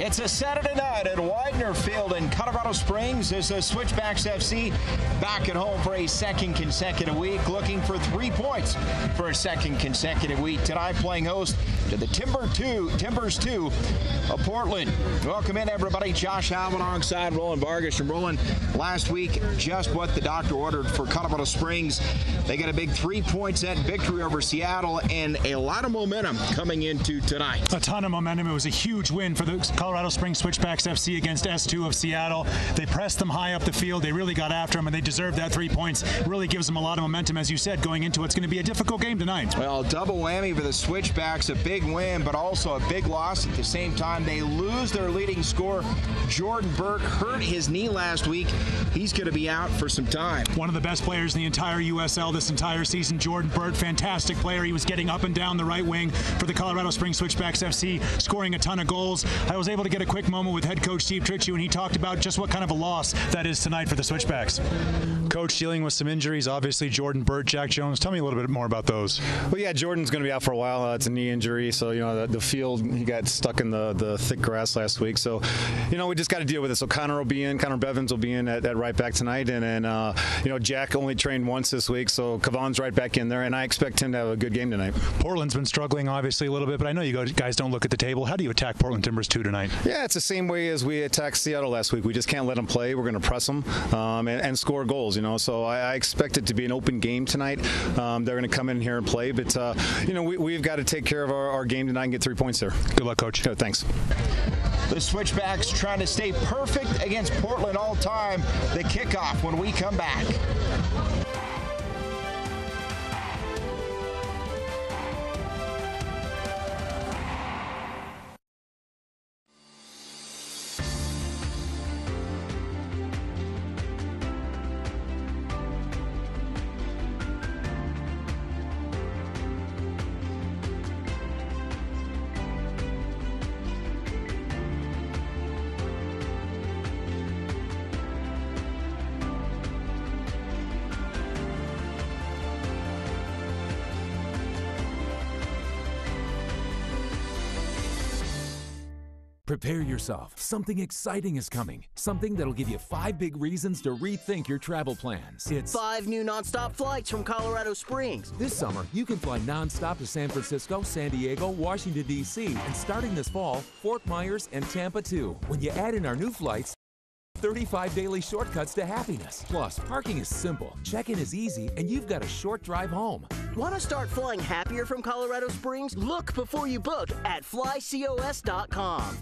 It's a Saturday night at Weidner Field in Colorado Springs as the Switchbacks FC back at home for a second consecutive week, looking for 3 points for a second consecutive week. Tonight playing host to the Timbers 2 of Portland. Welcome in, everybody. Josh Alvin alongside Roland Vargas. And Roland, last week, just what the doctor ordered for Colorado Springs. They got a big 3-point set victory over Seattle and a lot of momentum coming into tonight. A ton of momentum. It was a huge win for the Colorado Springs Switchbacks FC against S2 of Seattle. They pressed them high up the field. They really got after them, and they deserved that 3 points. Really gives them a lot of momentum, as you said, going into what's going to be a difficult game tonight. Well, double whammy for the Switchbacks. A big win, but also a big loss at the same time. They lose their leading scorer, Jordan Burke, hurt his knee last week. He's going to be out for some time. One of the best players in the entire USL this entire season, Jordan Burke, fantastic player. He was getting up and down the right wing for the Colorado Springs Switchbacks FC, scoring a ton of goals. I was able to get a quick moment with head coach Steve Tritchie, and he talked about just what kind of a loss that is tonight for the Switchbacks. Coach, dealing with some injuries, obviously Jordan Burke, Jack Jones. Tell me a little bit more about those. Well, yeah, Jordan's going to be out for a while. It's a knee injury, so the field, he got stuck in the thick grass last week. So we just got to deal with it. So Connor Bevins will be in at right back tonight, and then Jack only trained once this week, so Kavon's right back in there, and I expect him to have a good game tonight. Portland's been struggling obviously a little bit, but I know you guys don't look at the table. How do you attack Portland Timbers 2 tonight? Yeah, it's the same way as we attacked Seattle last week. We just can't let them play. We're going to press them and score goals. So I expect it to be an open game tonight. They're going to come in here and play, but we've got to take care of our game tonight and get 3 points there. Good luck, Coach. Yeah, thanks. The Switchbacks trying to stay perfect against Portland all time. The kickoff when we come back. Prepare yourself. Something exciting is coming. Something that'll give you 5 big reasons to rethink your travel plans. It's 5 new nonstop flights from Colorado Springs. This summer, you can fly nonstop to San Francisco, San Diego, Washington, D.C., and starting this fall, Fort Myers and Tampa, too. When you add in our new flights, 35 daily shortcuts to happiness. Plus, parking is simple, check-in is easy, and you've got a short drive home. Want to start flying happier from Colorado Springs? Look before you book at flycos.com.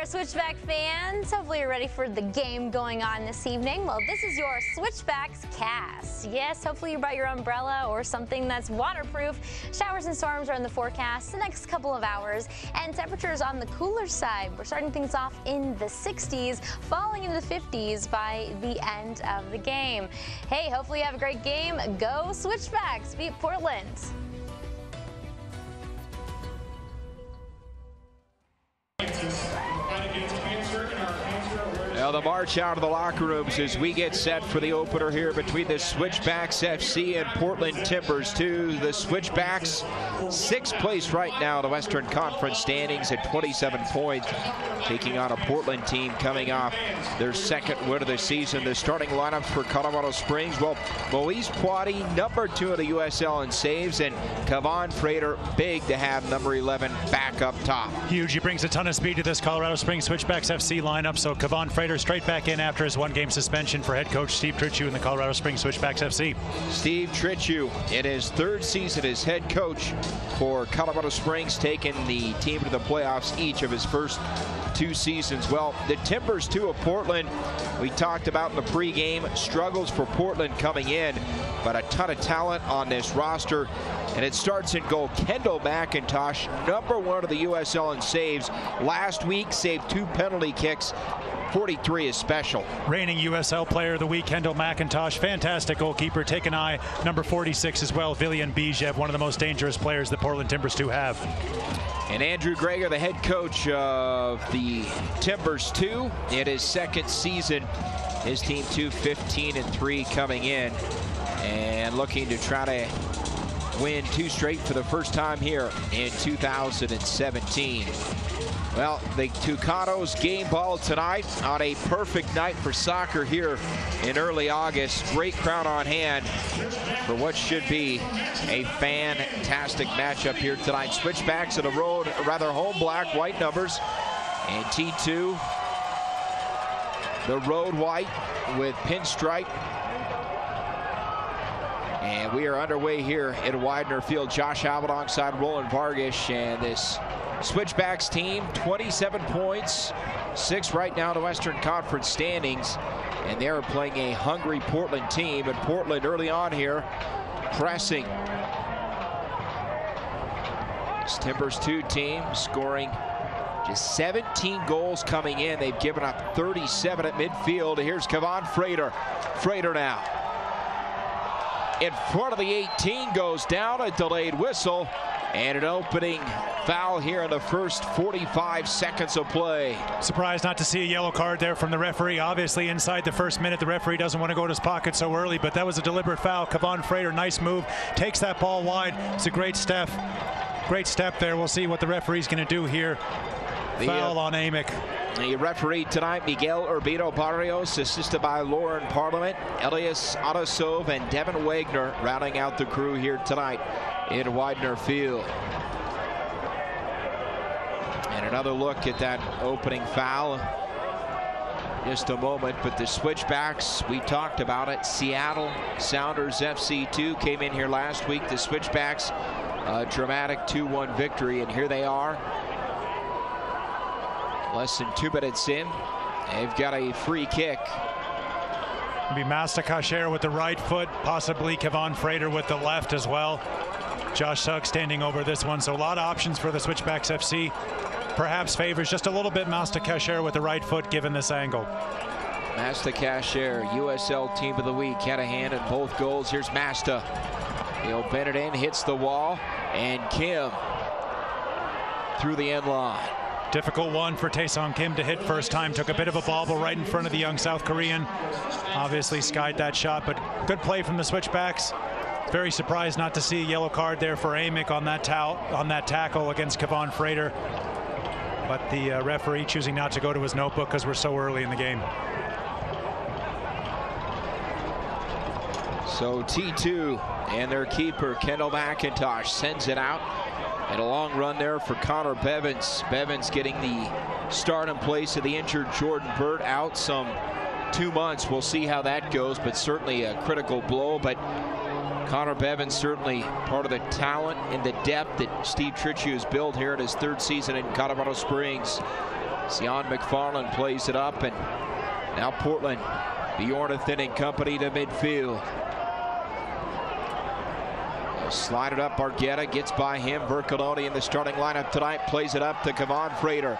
Switchback fans, hopefully you're ready for the game going on this evening. Well, this is your Switchbacks cast. Yes, hopefully you brought your umbrella or something that's waterproof. Showers and storms are in the forecast the next couple of hours, and temperatures on the cooler side. We're starting things off in the 60s, falling into the 50s by the end of the game. Hey, hopefully you have a great game. Go Switchbacks, beat Portland. Now the march out of the locker rooms as we get set for the opener here between the Switchbacks FC and Portland Timbers 2. The Switchbacks, 6th place right now in the Western Conference standings at 27 points, taking on a Portland team coming off their 2nd win of the season. The starting lineups for Colorado Springs, well, Moise Patti, number 2 in the USL in saves, and Kavon Frater, big to have number 11 back up top. Huge. He brings a ton of speed to this Colorado Springs Switchbacks FC lineup, so Kavon Frater Frater straight back in after his one-game suspension for head coach Steve Tritchew in the Colorado Springs Switchbacks FC. Steve Tritchew in his third season as head coach for Colorado Springs, taking the team to the playoffs each of his first 2 seasons. Well, the Timbers, too, of Portland, we talked about in the pregame, struggles for Portland coming in, but a ton of talent on this roster. And it starts in goal. Kendall McIntosh, #1 of the USL in saves. Last week, saved 2 penalty kicks. 43 is special. Reigning USL Player of the Week, Kendall McIntosh. Fantastic goalkeeper. Take an eye. Number 46 as well, Villian Bijev, one of the most dangerous players the Portland Timbers do have. And Andrew Greger, the head coach of the Timbers, too, in his second season. His team, 2-15-3 coming in and looking to try to win 2 straight for the first time here in 2017. Well, the Tucanos game ball tonight on a perfect night for soccer here in early August. Great crowd on hand for what should be a fantastic matchup here tonight. Switchbacks of the road, rather home black-white numbers. And T2, the road white with pinstripe. And we are underway here at Weidner Field. Josh Alvin alongside Roland Vargas, and this Switchbacks team, 27 points, 6 right now in the Western Conference standings, and they're playing a hungry Portland team, and Portland early on here pressing. This Timbers 2 team scoring just 17 goals coming in. They've given up 37 at midfield. Here's Kevon Frater. Frater now in front of the 18, goes down, a delayed whistle, and an opening foul here in the first 45 seconds of play. Surprised not to see a yellow card there from the referee. Obviously inside the first minute, the referee doesn't want to go to his pocket so early, but that was a deliberate foul. Kevon Frater, nice move, takes that ball wide. It's a great step there. We'll see what the referee's going to do here. Foul on Amick. The referee tonight, Miguel Urbino Barrios, assisted by Lauren Parliament, Elias Adasov, and Devin Weidner rounding out the crew here tonight in Weidner Field. And another look at that opening foul. Just a moment, but the Switchbacks, we talked about it. Seattle Sounders FC2 came in here last week. The Switchbacks, a dramatic 2-1 victory, and here they are. Less than 2 minutes in. They've got a free kick. It'll be Masta Kasher with the right foot, possibly Kevon Frater with the left as well. Josh Sugg standing over this one, so a lot of options for the Switchbacks FC. Perhaps favors just a little bit Masta Kasher with the right foot given this angle. Masta Kasher, USL Team of the Week, had a hand in both goals. Here's Masta. He'll bend it in, hits the wall, and Kim through the end line. Difficult one for Taesong Kim to hit first time. Took a bit of a bobble right in front of the young South Korean. Obviously skied that shot, but good play from the Switchbacks. Very surprised not to see a yellow card there for Amick on that tackle against Kevon Frater. But the referee choosing not to go to his notebook because we're so early in the game. So T2 and their keeper, Kendall McIntosh, sends it out. And a long run there for Connor Bevins. Bevins getting the start in place of the injured Jordan Burt out some 2 months. We'll see how that goes, but certainly a critical blow. But Connor Bevins certainly part of the talent and the depth that Steve Tritchew has built here in his 3rd season in Colorado Springs. Sion McFarland plays it up, and now Portland, Bjornathan and company to midfield. Slide it up, Bargetta gets by him. Vercoloni in the starting lineup tonight, plays it up to Kevon Frater.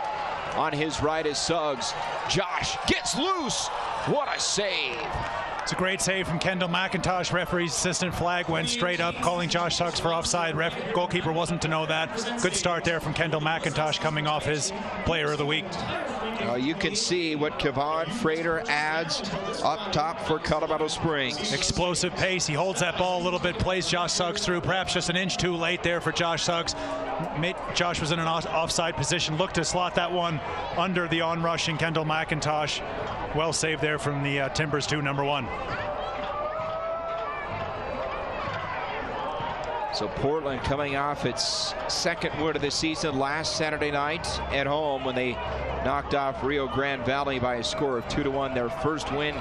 On his right is Suggs. Josh gets loose. What a save. It's a great save from Kendall McIntosh. Referee's assistant flag went straight up, calling Josh Suggs for offside. Goalkeeper wasn't to know that. Good start there from Kendall McIntosh coming off his Player of the Week. You can see what Kevon Frater adds up top for Colorado Springs. Explosive pace. He holds that ball a little bit, plays Josh Suggs through. Perhaps just an inch too late there for Josh Suggs. Josh was in an offside position. Looked to slot that one under the onrushing Kendall McIntosh. Well saved there from the Timbers 2, number 1. So Portland coming off its second win of the season last Saturday night at home when they knocked off Rio Grande Valley by a score of 2-1. Their first win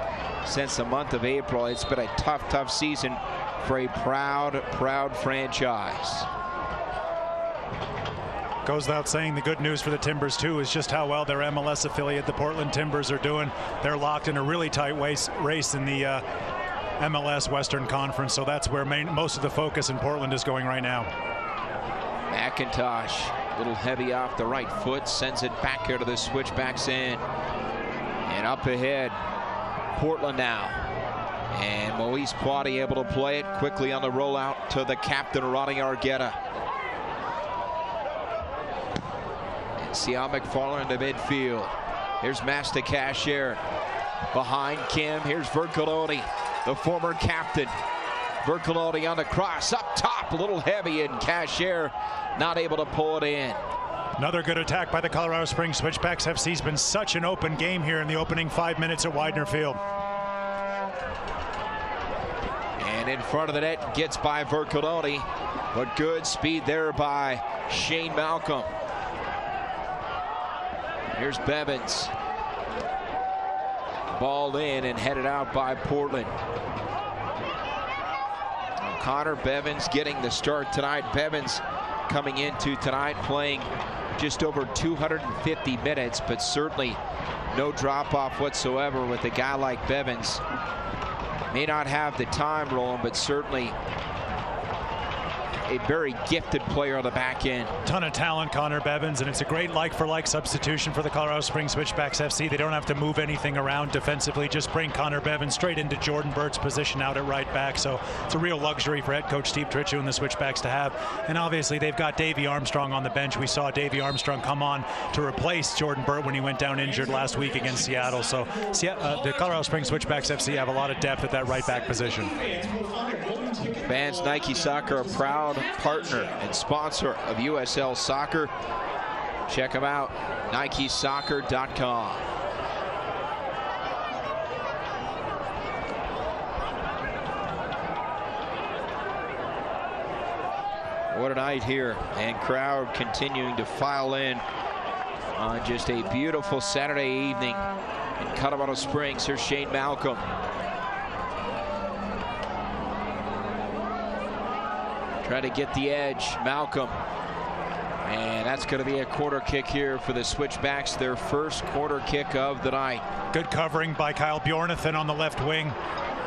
since the month of April. It's been a tough season for a proud franchise. Goes without saying, the good news for the Timbers too is just how well their MLS affiliate, the Portland Timbers, are doing. They're locked in a really tight race in the MLS Western Conference, so that's where most of the focus in Portland is going right now. McIntosh, a little heavy off the right foot, sends it back here to the Switchbacks end. And up ahead, Portland now. And Moise Patti able to play it quickly on the rollout to the captain, Ronnie Argueta. And Sion McFarland to midfield. Here's Master Cashier. Behind Kim, here's Vercoloni, the former captain. Vercoloni on the cross, up top, a little heavy, and Cashier not able to pull it in. Another good attack by the Colorado Springs Switchbacks FC. Has been such an open game here in the opening 5 minutes at Weidner Field. And in front of the net, gets by Vercoloni, but good speed there by Shane Malcolm. Here's Bevins. Ball in and headed out by Portland. Connor Bevins getting the start tonight. Bevins coming into tonight playing just over 250 minutes, but certainly no drop-off whatsoever with a guy like Bevins. May not have the time rolling, but certainly a very gifted player on the back end. Ton of talent, Connor Bevins, and it's a great like-for-like substitution for the Colorado Springs Switchbacks FC. They don't have to move anything around defensively. Just bring Connor Bevins straight into Jordan Burt's position out at right back. So it's a real luxury for head coach Steve Tritchett and the Switchbacks to have. And obviously they've got Davey Armstrong on the bench. We saw Davey Armstrong come on to replace Jordan Burt when he went down injured last week against Seattle. So the Colorado Springs Switchbacks FC have a lot of depth at that right back position. Vans Nike Soccer, a proud partner and sponsor of USL Soccer. Check them out, NikeSoccer.com. What a night here, and crowd continuing to file in on just a beautiful Saturday evening in Colorado Springs. Here's Shane Malcolm. Try to get the edge, Malcolm. And that's going to be a corner kick here for the Switchbacks, their first corner kick of the night. Good covering by Kyle Bjornathan on the left wing.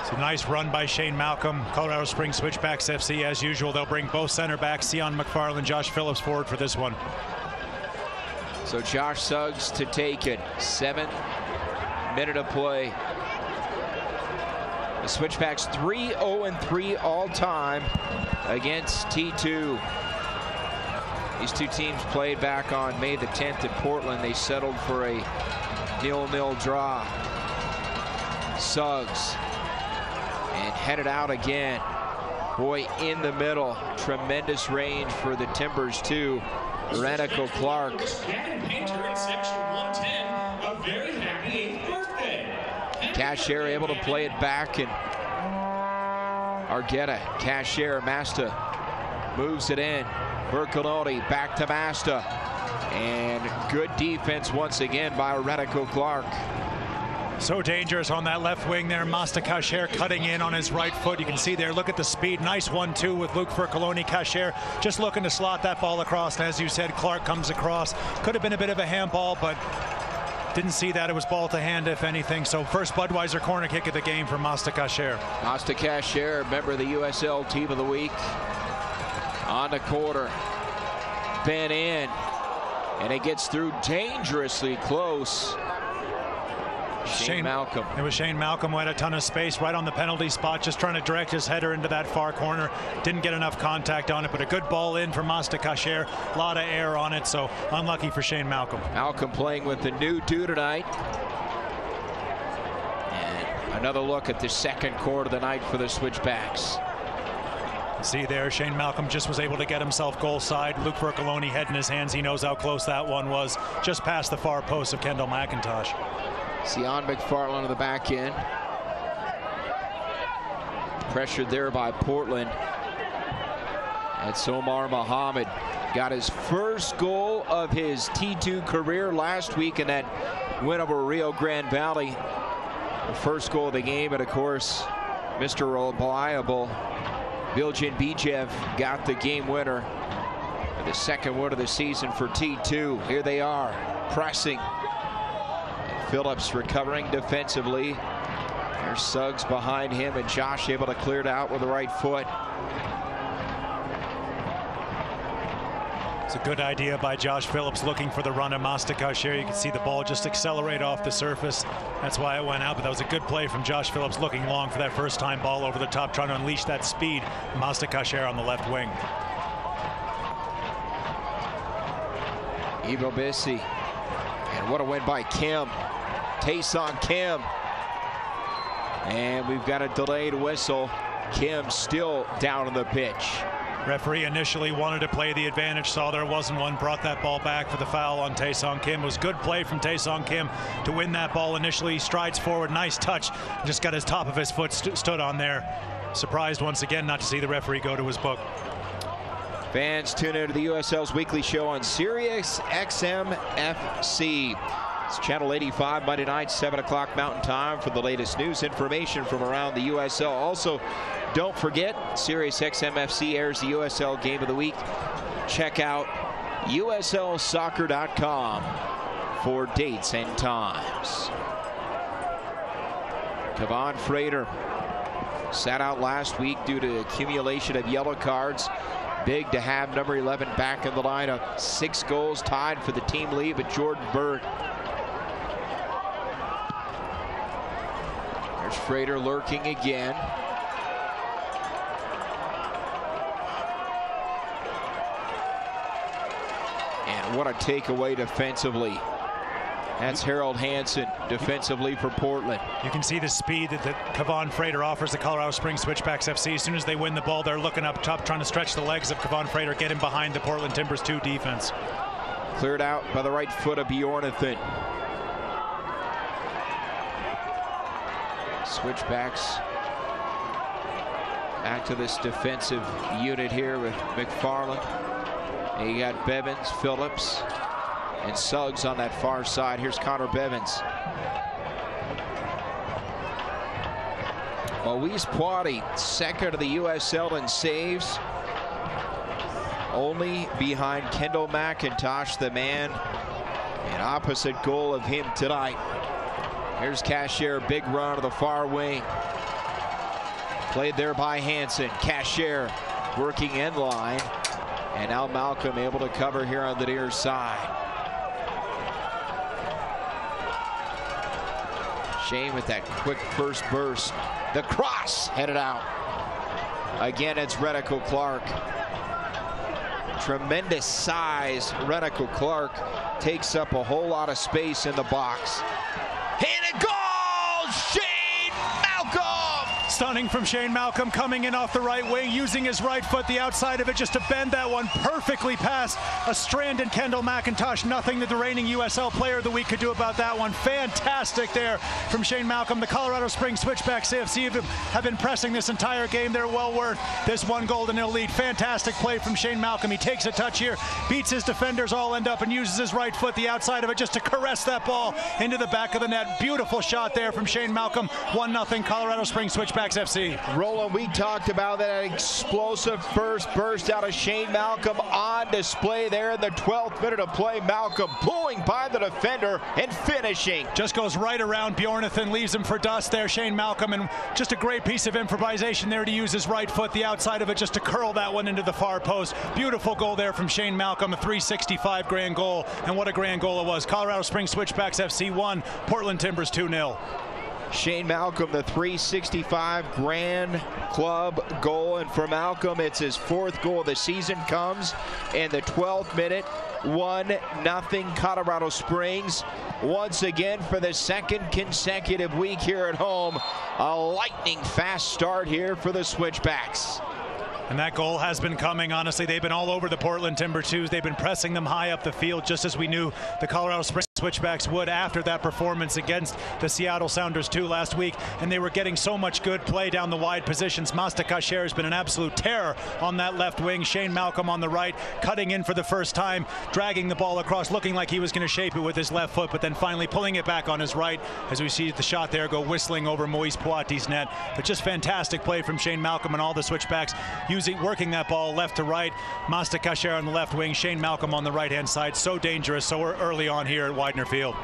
It's a nice run by Shane Malcolm. Colorado Springs Switchbacks FC, as usual, they'll bring both center backs, Sion McFarland, Josh Phillips, forward for this one. So Josh Suggs to take it. 7th minute of play. The Switchbacks 3-0-3 all-time against T2. These two teams played back on May the 10th at Portland. They settled for a 0-0 draw. Suggs, and headed out again. Boy, in the middle. Tremendous range for the Timbers too. Renico Clark. Cashier able to play it back, and Argueta, Cashier, Masta moves it in. Vercoloni back to Masta, and good defense once again by Renico Clark. So dangerous on that left wing there. Masta Cashier cutting in on his right foot. You can see there, look at the speed. Nice 1-2 with Luke Vercoloni. Cashier just looking to slot that ball across, and as you said, Clark comes across. Could have been a bit of a handball, but didn't see that. It was ball to hand, if anything. So first Budweiser corner kick of the game for Masta Cashier. Masta Cashier, member of the USL Team of the Week. On the corner. Bent in. And it gets through dangerously close. Shane Malcolm. It was Shane Malcolm who had a ton of space right on the penalty spot, just trying to direct his header into that far corner. Didn't get enough contact on it, but a good ball in for Masta Cashier. A lot of air on it, so unlucky for Shane Malcolm. Malcolm playing with the new dude tonight. And another look at the second quarter of the night for the Switchbacks. See there, Shane Malcolm just was able to get himself goal side. Luke Vercoloni head in his hands. He knows how close that one was. Just past the far post of Kendall McIntosh. Sion McFarland on the back end. Pressured there by Portland. That's Omar Muhammad. Got his first goal of his T2 career last week in that win over Rio Grande Valley. The first goal of the game, and of course, Mr. Reliable, Biljan Bijev, got the game winner. The second win of the season for T2. Here they are, pressing. Phillips recovering defensively. There's Suggs behind him, and Josh able to clear it out with the right foot. It's a good idea by Josh Phillips, looking for the run of Mastakash here. You can see the ball just accelerate off the surface. That's why it went out, but that was a good play from Josh Phillips, looking long for that first time ball over the top, trying to unleash that speed. Mastakash on the left wing. Ivo Bissi. And what a win by Kim. Taesong Kim. And we've got a delayed whistle. Kim still down on the pitch. Referee initially wanted to play the advantage, saw there wasn't one, brought that ball back for the foul on Taesong Kim. It was good play from Taesong Kim to win that ball initially. Strides forward, nice touch. Just got his top of his foot stood on there. Surprised once again not to see the referee go to his book. Fans, tune into the USL's weekly show on Sirius XM FC. It's Channel 85, Monday night, 7 o'clock Mountain Time for the latest news, information from around the USL. Also, don't forget, Sirius XM FC airs the USL Game of the Week. Check out USLsoccer.com for dates and times. Kevon Frater sat out last week due to accumulation of yellow cards. Big to have number 11 back in the lineup. 6 goals, tied for the team lead with Jordan Bird. There's Frater lurking again. And what a takeaway defensively. That's Harold Hansen defensively for Portland. You can see the speed that Kevon Frater offers the Colorado Springs Switchbacks FC. As soon as they win the ball, they're looking up top, trying to stretch the legs of Kevon Frater, get him behind the Portland Timbers 2 defense. Cleared out by the right foot of Bjornathan. Switchbacks back to this defensive unit here with McFarland. And you got Bevins, Phillips, and Suggs on that far side. Here's Connor Bevins. Moise Patti, second of the USL in saves. Only behind Kendall McIntosh, the man in opposite goal of him tonight. Here's Cashier, big run to the far wing. Played there by Hansen. Cashier working in line. And now Malcolm able to cover here on the near side. Shane with that quick first burst. The cross headed out. Again, it's Redico Clark. Tremendous size. Redico Clark takes up a whole lot of space in the box. And a goal! Shane Malcolm! Stunning from Shane Malcolm, coming in off the right wing, using his right foot, the outside of it, just to bend that one perfectly past a stranded Kendall McIntosh. Nothing that the reigning USL Player of the Week could do about that one. Fantastic there from Shane Malcolm. The Colorado Springs Switchbacks FC have been pressing this entire game. They're well worth this 1-0 lead. Fantastic play from Shane Malcolm. He takes a touch here, beats his defenders, all end up, and uses his right foot, the outside of it, just to caress that ball into the back of the net. Beautiful shot there from Shane Malcolm. 1-0 Colorado Springs Switchbacks FC. Roland, we talked about that explosive first burst out of Shane Malcolm on display there in the 12th minute of play. Malcolm pulling by the defender and finishing. Just goes right around Bjornathan, leaves him for dust there, Shane Malcolm, and just a great piece of improvisation there to use his right foot, the outside of it, just to curl that one into the far post. Beautiful goal there from Shane Malcolm, a 365 grand goal, and what a grand goal it was. Colorado Springs Switchbacks FC 1, Portland Timbers 2-0. Shane Malcolm, the 365 grand club goal, and for Malcolm, it's his 4th goal of the season, comes in the 12th minute. 1-0 Colorado Springs. Once again for the 2nd consecutive week here at home. A lightning fast start here for the Switchbacks. And that goal has been coming. Honestly, they've been all over the Portland Timber 2s. They've been pressing them high up the field, just as we knew the Colorado Springs Switchbacks would after that performance against the Seattle Sounders 2 last week, and they were getting so much good play down the wide positions. Masta Kasher has been an absolute terror on that left wing. Shane Malcolm on the right, cutting in for the first time, dragging the ball across, looking like he was going to shape it with his left foot, but then finally pulling it back on his right as we see the shot there go whistling over Moise Poiti's net. But just fantastic play from Shane Malcolm and all the Switchbacks working that ball left to right. Masta Kasher on the left wing, Shane Malcolm on the right-hand side. So dangerous so early on here at Weidner Field.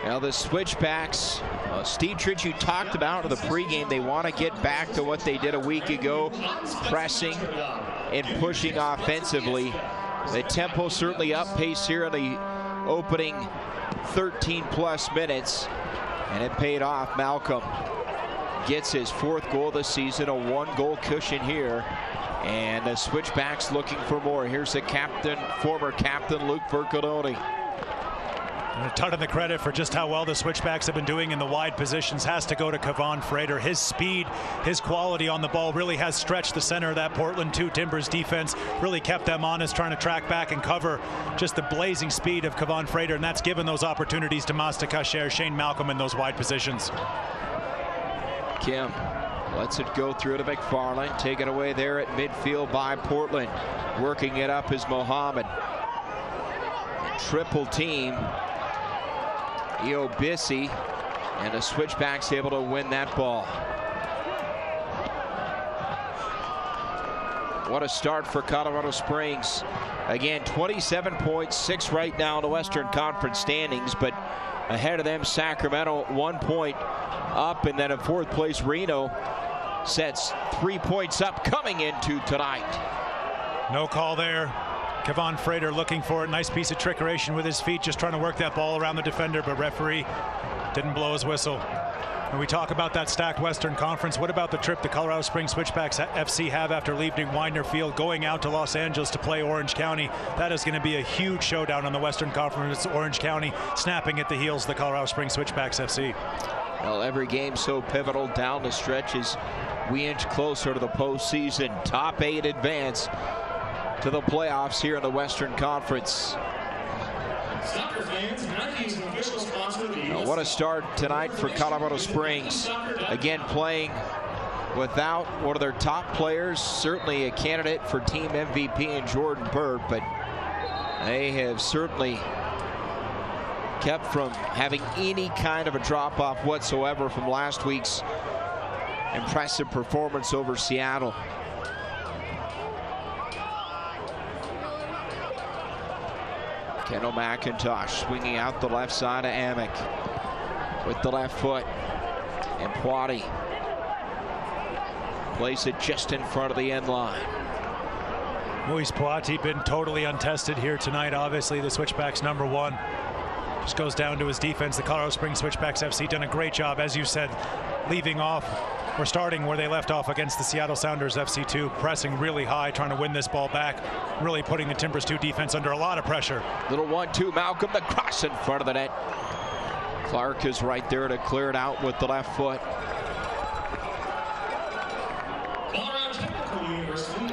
Now the Switchbacks, Steve Tritchie talked about in the pregame, they want to get back to what they did a week ago, pressing and pushing offensively. The tempo certainly up pace here in the opening 13-plus minutes, and it paid off. Malcolm gets his 4th goal this season, a 1-goal cushion here, and the Switchbacks looking for more. Here's the captain, former captain, Luke Vercaloni. And a ton of the credit for just how well the Switchbacks have been doing in the wide positions has to go to Kevon Frater. His speed, his quality on the ball really has stretched the center of that Portland 2 Timbers defense, really kept them honest, trying to track back and cover just the blazing speed of Kevon Frater, and that's given those opportunities to Masta Kasher, Shane Malcolm in those wide positions. Kim lets it go through to McFarland, taken away there at midfield by Portland. Working it up is Mohammed. Triple team. Iobisi, and the Switchbacks able to win that ball. What a start for Colorado Springs. Again, 27 points, 6 right now in the Western Conference standings, but ahead of them Sacramento 1 point up, and then in 4th place Reno sets 3 points up coming into tonight. No call there. Kevon Frater looking for it. Nice piece of trickeration with his feet, just trying to work that ball around the defender, but referee didn't blow his whistle. When we talk about that stacked Western Conference, what about the trip the Colorado Springs Switchbacks FC have after leaving Weidner Field, going out to Los Angeles to play Orange County? That is going to be a huge showdown on the Western Conference. Orange County snapping at the heels of the Colorado Springs Switchbacks FC. Well, every game so pivotal down the stretch as we inch closer to the postseason. Top 8 advance to the playoffs here in the Western Conference. Now, what a start tonight for Colorado Springs. Again, playing without one of their top players, certainly a candidate for team MVP in Jordan Burt, but they have certainly kept from having any kind of a drop-off whatsoever from last week's impressive performance over Seattle. Kendall McIntosh swinging out the left side of Amick with the left foot, and Patti plays it just in front of the end line. Moise Poiti been totally untested here tonight. Obviously the Switchbacks #1. Just goes down to his defense. The Colorado Springs Switchbacks FC done a great job, as you said, leaving off or starting where they left off against the Seattle Sounders FC2, pressing really high, trying to win this ball back, really putting the Timbers 2 defense under a lot of pressure. Little 1-2, Malcolm, the cross in front of the net. Clark is right there to clear it out with the left foot.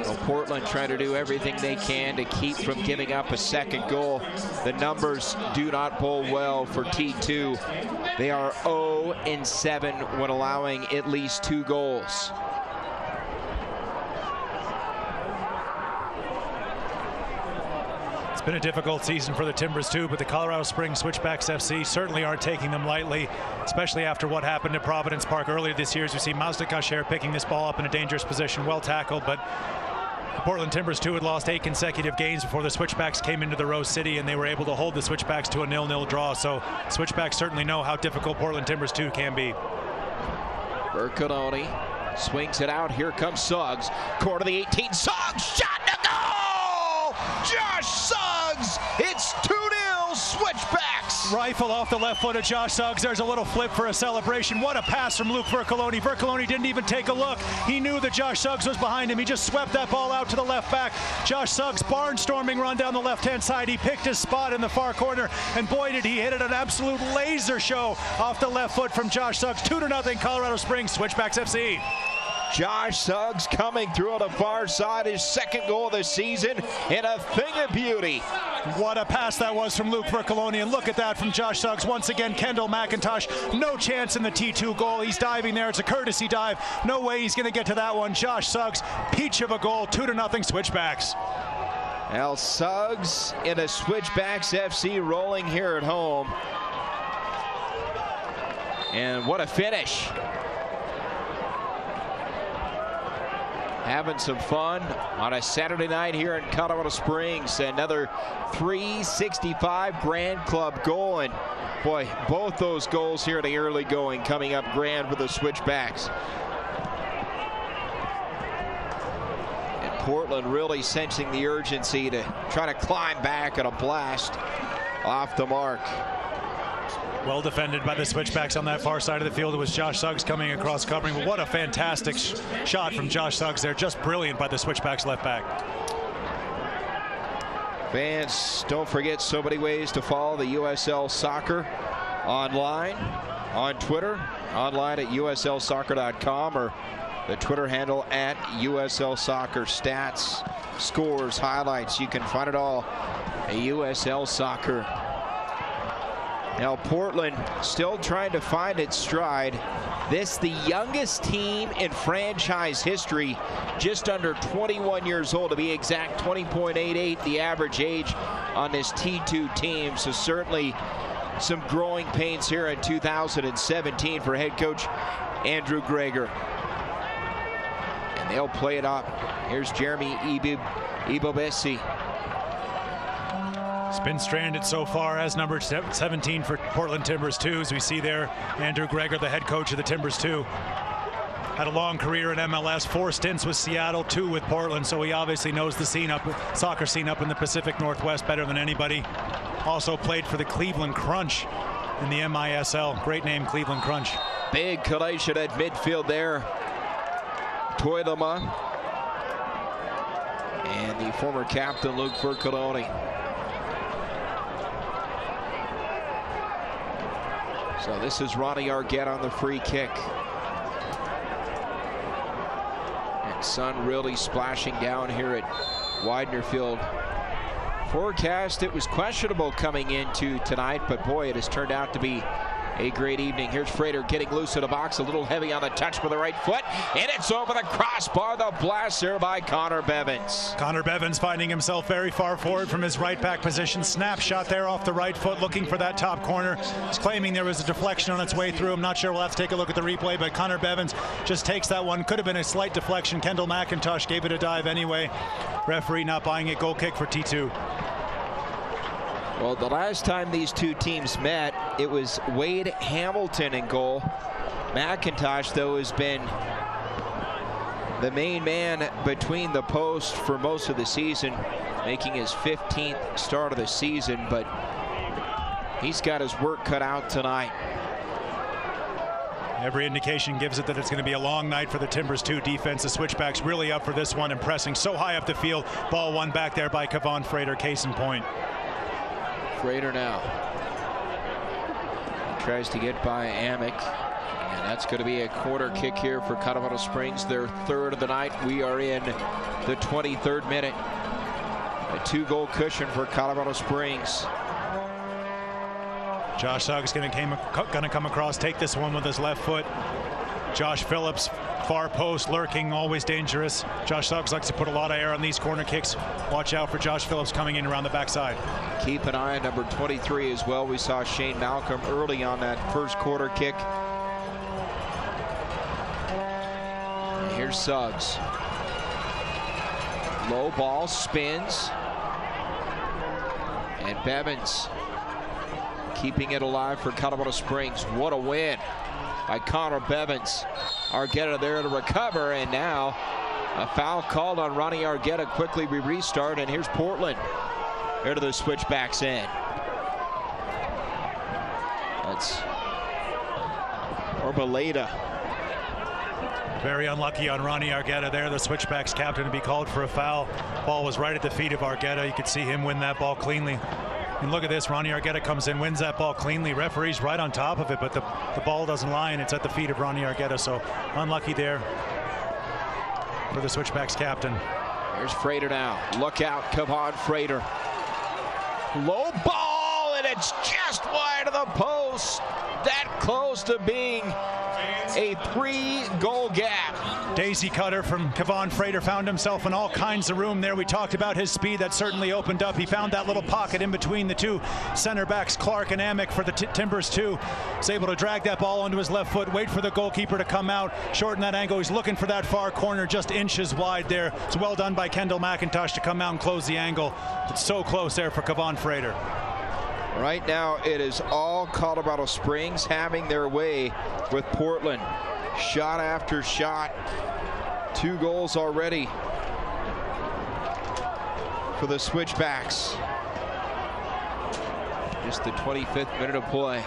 Well, Portland trying to do everything they can to keep from giving up a second goal. The numbers do not bode well for T2. They are 0-7 when allowing at least 2 goals. It's been a difficult season for the Timbers too, but the Colorado Springs Switchbacks FC certainly aren't taking them lightly, especially after what happened at Providence Park earlier this year. As you see Masta Kasher picking this ball up in a dangerous position, well tackled, but the Portland Timbers 2 had lost 8 consecutive games before the Switchbacks came into the Rose City, and they were able to hold the Switchbacks to a 0-0 draw. So Switchbacks certainly know how difficult Portland Timbers 2 can be. Vercaloni swings it out. Here comes Suggs. Corner of the 18. Suggs shot to goal! Josh Suggs! It's 2-0 Switchbacks. Rifle off the left foot of Josh Suggs. There's a little flip for a celebration. What a pass from Luke Vercaloni. Vercaloni didn't even take a look. He knew that Josh Suggs was behind him. He just swept that ball out to the left back. Josh Suggs barnstorming run down the left-hand side. He picked his spot in the far corner, and boy did he hit it, an absolute laser show off the left foot from Josh Suggs. 2-0 Colorado Springs Switchbacks FC. Josh Suggs coming through on the far side, his second goal of the season, and a thing of beauty. What a pass that was from Luke Vercoloni, and look at that from Josh Suggs. Once again, Kendall McIntosh, no chance in the T2 goal. He's diving there. It's a courtesy dive. No way he's going to get to that one. Josh Suggs, peach of a goal, 2-0 Switchbacks. Now Suggs in a Switchbacks FC rolling here at home. And what a finish. Having some fun on a Saturday night here in Colorado Springs. Another 365 Grand Club goal. And boy, both those goals here in the early going coming up grand for the Switchbacks. And Portland really sensing the urgency to try to climb back at a blast off the mark. Well defended by the Switchbacks on that far side of the field. It was Josh Suggs coming across covering, but what a fantastic shot from Josh Suggs there. Just brilliant by the Switchbacks left back. Fans, don't forget so many ways to follow the USL Soccer online, on Twitter, online at uslsoccer.com, or the Twitter handle at USL Soccer. Stats, scores, highlights, you can find it all at USL Soccer. Now Portland still trying to find its stride. This the youngest team in franchise history, just under 21 years old to be exact, 20.88 the average age on this T2 team. So certainly some growing pains here in 2017 for head coach Andrew Greger. And they'll play it up. Here's Jeremy Ibobesi. It's been stranded so far as number 17 for Portland Timbers 2. As we see there, Andrew Greger, the head coach of the Timbers 2. Had a long career in MLS, 4 stints with Seattle, 2 with Portland, so he obviously knows the scene soccer scene up in the Pacific Northwest better than anybody. Also played for the Cleveland Crunch in the MISL. Great name, Cleveland Crunch. Big collision at midfield there. Toilema and the former captain Luke Vercoloni. So this is Ronnie Argueta on the free kick. And sun really splashing down here at Weidner Field. Forecast, it was questionable coming into tonight, but boy, it has turned out to be a great evening. Here's Frater getting loose in the box, a little heavy on the touch with the right foot, and it's over the crossbar. The blast there by Connor Bevins. Connor Bevins finding himself very far forward from his right back position. Snapshot there off the right foot, looking for that top corner. He's claiming there was a deflection on its way through. I'm not sure. We'll have to take a look at the replay, but Connor Bevins just takes that one. Could have been a slight deflection. Kendall McIntosh gave it a dive anyway. Referee not buying it. Goal kick for T2. Well, the last time these two teams met, it was Wade Hamilton in goal. McIntosh, though, has been the main man between the posts for most of the season, making his 15th start of the season, but he's got his work cut out tonight. Every indication gives it that it's going to be a long night for the Timbers 2 defense. The Switchbacks really up for this one and pressing so high up the field. Ball won back there by Kevon Frater, case in point. Frater now. He tries to get by Amick, and that's going to be a corner kick here for Colorado Springs, their third of the night. We are in the 23rd minute. A 2-goal cushion for Colorado Springs. Josh Suggs going to come across, take this one with his left foot. Josh Phillips, far post, lurking, always dangerous. Josh Suggs likes to put a lot of air on these corner kicks. Watch out for Josh Phillips coming in around the backside. Keep an eye on number 23 as well. We saw Shane Malcolm early on that first quarter kick. And here's Suggs. Low ball, spins. And Bevins keeping it alive for Colorado Springs. What a win by Connor Bevins. Argueta there to recover, and now a foul called on Ronnie Argueta. Quickly we restart, and here's Portland. Here to the Switchbacks end. That's Orbaleda. Very unlucky on Ronnie Argueta there, the Switchbacks captain, to be called for a foul. Ball was right at the feet of Argueta. You could see him win that ball cleanly. And look at this, Ronnie Argueta comes in, wins that ball cleanly. Referee's right on top of it, but the ball doesn't lie, and it's at the feet of Ronnie Argueta, so unlucky there. for the Switchbacks captain. Here's Frater now. Look out, Kevon Frater. Low ball, and it's just wide of the post. That close to being a 3-goal gap. Daisy cutter from Kevon Frater found himself in all kinds of room there. We talked about his speed. That certainly opened up. He found that little pocket in between the two center backs, Clark and Amick for the Timbers too. He's able to drag that ball onto his left foot, wait for the goalkeeper to come out, shorten that angle. He's looking for that far corner, just inches wide there. It's well done by Kendall McIntosh to come out and close the angle. It's so close there for Kevon Frater. Right now, it is all Colorado Springs having their way with Portland. Shot after shot. 2 goals already for the Switchbacks. Just the 25th minute of play.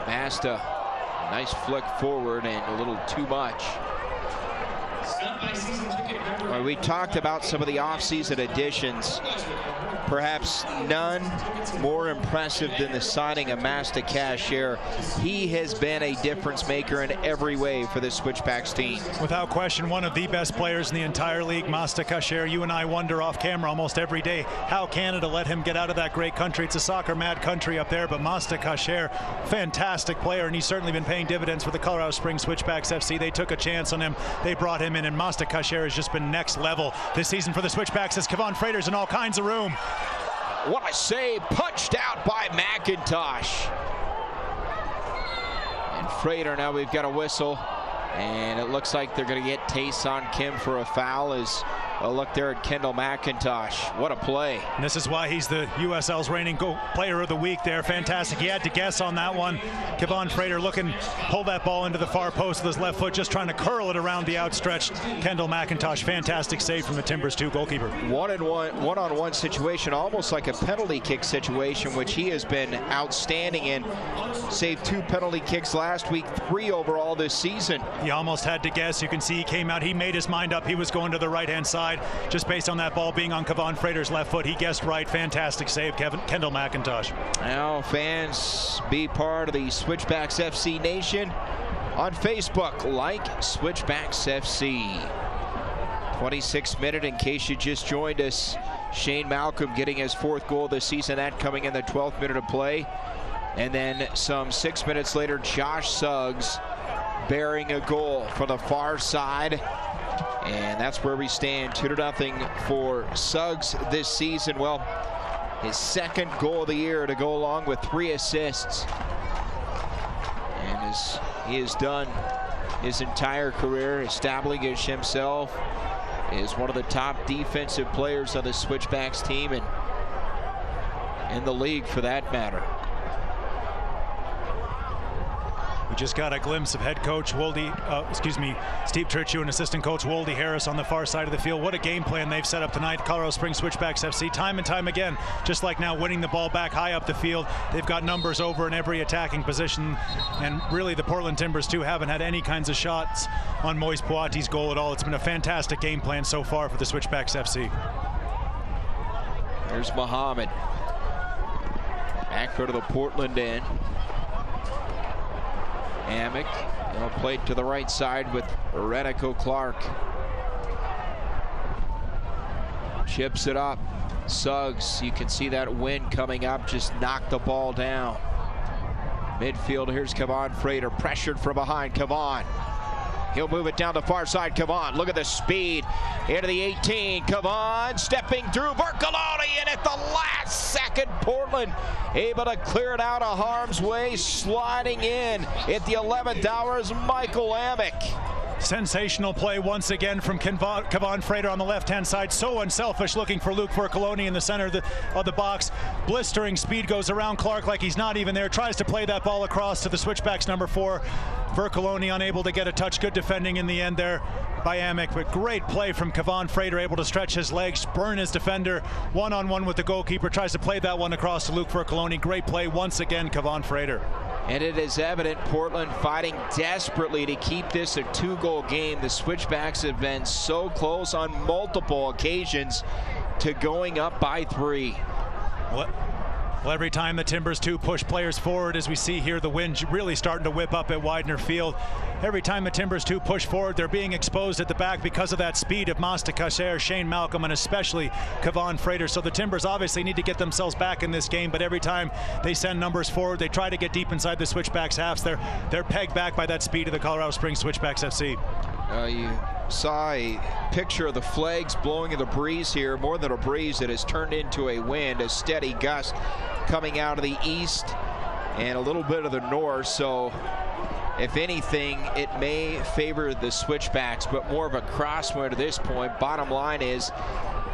Masta, nice flick forward and a little too much. Well, we talked about some of the offseason additions. Perhaps none more impressive than the signing of Masta Cashier. He has been a difference maker in every way for the Switchbacks team. Without question, one of the best players in the entire league, Masta Cashier. You and I wonder off camera almost every day how Canada let him get out of that great country. It's a soccer-mad country up there, but Masta Cashier, fantastic player, and he's certainly been paying dividends for the Colorado Springs Switchbacks FC. They took a chance on him. They brought him in, and Masta Cashier has just been next level this season for the Switchbacks as Kevon Frater's in all kinds of room. What a save, punched out by McIntosh. And Frater, now we've got a whistle, and it looks like they're going to get Tason Kim for a foul as a look there at Kendall McIntosh. What a play. And this is why he's the USL's reigning player of the week there. Fantastic. He had to guess on that one. Kevon Frater looking, pull that ball into the far post with his left foot, just trying to curl it around the outstretched Kendall McIntosh. Fantastic save from the Timbers 2 goalkeeper. One-on-one situation, almost like a penalty kick situation, which he has been outstanding in. Saved 2 penalty kicks last week, 3 overall this season. He almost had to guess. You can see he came out, he made his mind up. He was going to the right-hand side. Just based on that ball being on Kevon Frater's left foot, he guessed right. Fantastic save, Kendall McIntosh. Now fans, be part of the Switchbacks FC Nation on Facebook, like Switchbacks FC. 26th minute, in case you just joined us. Shane Malcolm getting his 4th goal this season, that coming in the 12th minute of play. And then some 6 minutes later, Josh Suggs bearing a goal for the far side. And that's where we stand, 2-0 for Suggs this season. Well, his 2nd goal of the year to go along with 3 assists. And as he has done his entire career, establishing himself as one of the top defensive players on the Switchbacks team and in the league for that matter. We just got a glimpse of head coach Steve Tritchie and assistant coach Woldy Harris on the far side of the field. What a game plan they've set up tonight. Colorado Springs Switchbacks FC, time and time again, just like now, winning the ball back high up the field. They've got numbers over in every attacking position, and really the Portland Timbers too haven't had any kinds of shots on Moise Poiti's goal at all. It's been a fantastic game plan so far for the Switchbacks FC. There's Muhammad. Back to the Portland end. Amick, played to the right side with Renico Clark. Chips it up. Suggs, you can see that wind coming up, just knocked the ball down. Midfield, here's Kevon Frater, pressured from behind. Kevon, he'll move it down the far side. Kevon, look at the speed into the 18. Kevon stepping through Vercoloni, and at the last second, Portland able to clear it out of harm's way. Sliding in at the 11th hour is Michael Amick. Sensational play once again from Kevon Frater on the left-hand side. So unselfish, looking for Luke Vercoloni in the center of the box. Blistering speed, goes around Clark like he's not even there. Tries to play that ball across to the Switchbacks number 4. Vercoloni unable to get a touch. Good defending in the end there by Amick, but great play from Kevon Frater, able to stretch his legs, burn his defender. One-on-one with the goalkeeper. Tries to play that one across to Luke Vercoloni. Great play once again, Kevon Frater. And it is evident Portland fighting desperately to keep this a 2-goal game. The Switchbacks have been so close on multiple occasions to going up by 3. Well, every time the Timbers 2 push players forward, as we see here, the wind really starting to whip up at Weidner Field. Every time the Timbers 2 push forward, they're being exposed at the back because of that speed of Masta Kasher, Shane Malcolm, and especially Kavan Frater. So the Timbers obviously need to get themselves back in this game, but every time they send numbers forward, they try to get deep inside the Switchbacks halves. They're pegged back by that speed of the Colorado Springs Switchbacks FC. You saw a picture of the flags blowing in the breeze here, more than a breeze, it has turned into a wind, a steady gust coming out of the east and a little bit of the north. So if anything, it may favor the Switchbacks, but more of a crosswind at this point. Bottom line is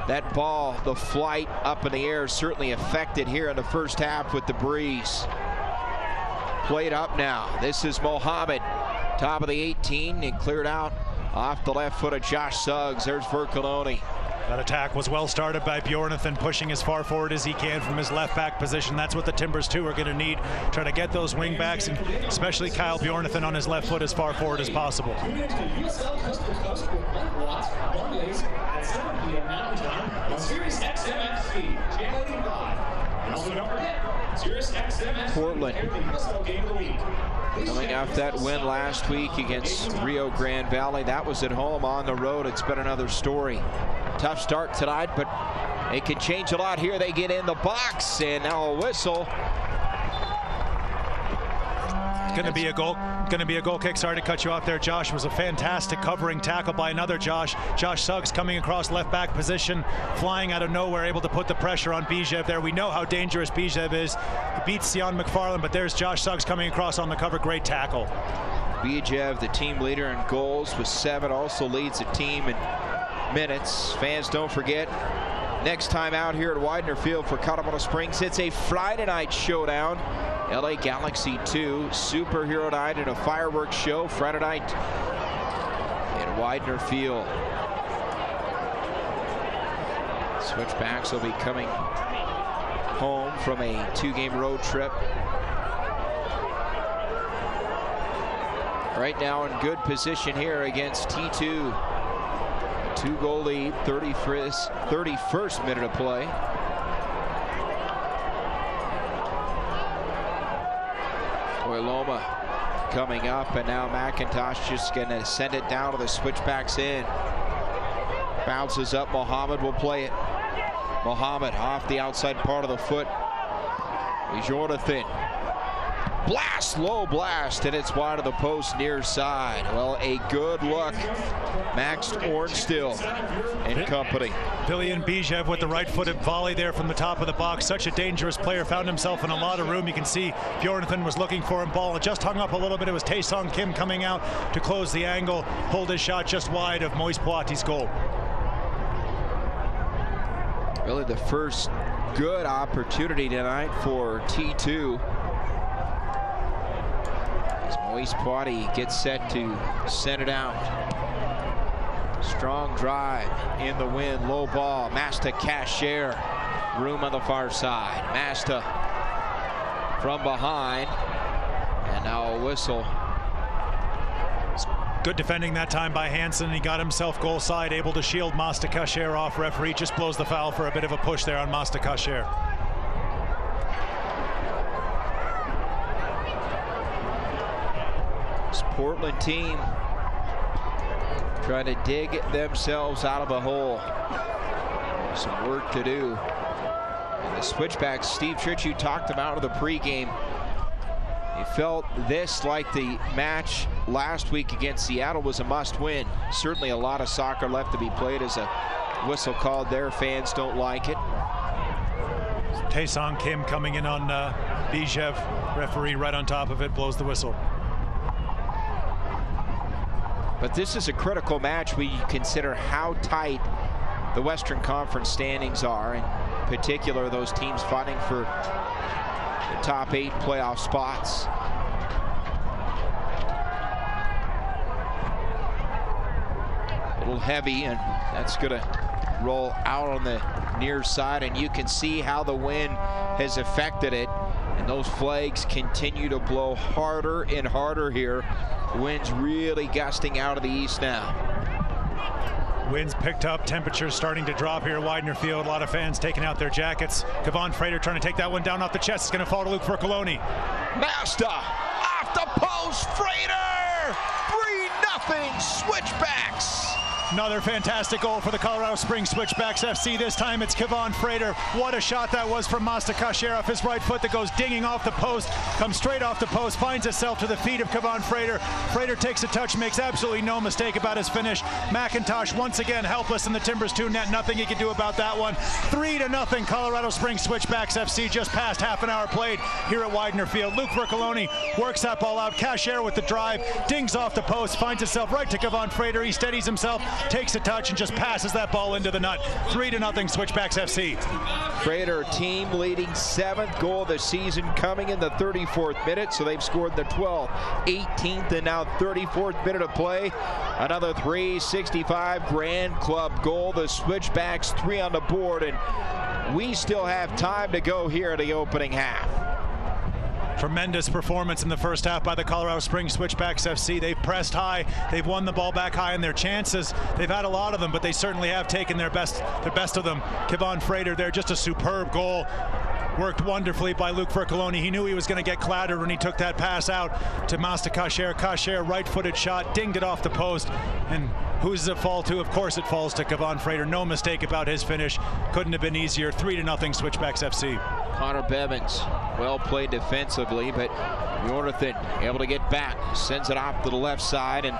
that ball, the flight up in the air, certainly affected here in the first half with the breeze. Played up now. This is Mohammed, top of the 18, and cleared out off the left foot of Josh Suggs. There's Vercoloni. That attack was well started by Bjornathan, pushing as far forward as he can from his left back position. That's what the Timbers 2 are going to need, try to get those wing backs, and especially Kyle Bjornathan on his left foot as far forward as possible. Tune in to USL Coast to Coast with Mike Watts, Mondays at 7 p.m. Mountain Time on Sirius XM FC, Channel 85. And also don't forget, Sirius XM FC, Portland. the USL Game of the Week. Coming off that win last week against Rio Grande Valley. That was at home. On the road, it's been another story. Tough start tonight, but it can change a lot here. They get in the box, and now a whistle. Going to be a goal kick. Sorry to cut you off there, Josh. It was a fantastic covering tackle by another Josh. Josh Suggs coming across left back position, flying out of nowhere, able to put the pressure on Bijev there. We know how dangerous Bijev is. He beats Sion McFarland, but there's Josh Suggs coming across on the cover. Great tackle. Bijev, the team leader in goals with 7, also leads the team in minutes. Fans, don't forget, next time out here at Weidner Field for Colorado Springs, it's a Friday night showdown. LA Galaxy 2, superhero night and a fireworks show Friday night in Weidner Field. Switchbacks will be coming home from a 2-game road trip. Right now in good position here against T2. 2-goal lead, 31st minute of play. Loma coming up, and now McIntosh just going to send it down to the Switchbacks in. Bounces up, Mohammed will play it. Mohammed off the outside part of the foot. Jonathan. Blast, low blast, and it's wide of the post near side. Well, a good look. Max Ornstill and company. Villian Bijev with the right-footed volley there from the top of the box. Such a dangerous player, found himself in a lot of room. You can see Bjornathan was looking for him. Ball just hung up a little bit. It was Tae-Song Kim coming out to close the angle. Pulled his shot just wide of Moise Poiti's goal. Really the first good opportunity tonight for T2. As Moise Poiti gets set to send it out. Strong drive in the wind, low ball. Masta Kasher, room on the far side. Masta from behind, and now a whistle. Good defending that time by Hansen. He got himself goal side, able to shield Masta Kasher off. Referee just blows the foul for a bit of a push there on Masta Kasher. This Portland team trying to dig themselves out of a hole. Some work to do. And the Switchbacks, Steve Tritchie talked about in the pregame. He felt this, like the match last week against Seattle, was a must-win. Certainly a lot of soccer left to be played. As a whistle called there, fans don't like it. Tae-Song Kim coming in on Bijev. Referee right on top of it, blows the whistle. But this is a critical match when you consider how tight the Western Conference standings are, in particular those teams fighting for the top 8 playoff spots. A little heavy, and that's going to roll out on the near side, and you can see how the wind has affected it, and those flags continue to blow harder and harder here. Wind's really gusting out of the east now. Winds picked up, temperatures starting to drop here at Weidner Field. A lot of fans taking out their jackets. Kevon Frater trying to take that one down off the chest. It's going to fall to Luke Vercoloni. Masta off the post. Frater! 3-0 Switchbacks. Another fantastic goal for the Colorado Springs Switchbacks FC. This time it's Kevon Frater. What a shot that was from Masta Kasher off his right foot that goes dinging off the post, comes straight off the post, finds itself to the feet of Kevon Frater. Frater takes a touch, makes absolutely no mistake about his finish. McIntosh once again helpless in the Timbers 2 net. Nothing he can do about that one. 3-0 Colorado Springs Switchbacks FC. Just past half an hour played here at Weidner Field. Luke Vercoloni works that ball out. Kasher with the drive, dings off the post, finds itself right to Kevon Frater. He steadies himself, takes a touch, and just passes that ball into the net. 3-0 Switchbacks FC. Frater, team leading 7th goal of the season, coming in the 34th minute, so they've scored the 12th, 18th, and now 34th minute of play. Another 365 Grand Club goal. The Switchbacks 3 on the board, and we still have time to go here in the opening half. Tremendous performance in the first half by the Colorado Springs Switchbacks FC. They've pressed high. They've won the ball back high in their chances. They've had a lot of them, but they certainly have taken their best of them. Kevon Frater there, just a superb goal. Worked wonderfully by Luke Vercoloni. He knew he was going to get clattered when he took that pass out to Masta Kasher. Kasher, right-footed shot, dinged it off the post. And who does it fall to? Of course it falls to Kevon Frater. No mistake about his finish. Couldn't have been easier. 3-0 Switchbacks FC. Connor Bevins, well played defensively, but Jonathan able to get back, sends it off to the left side, and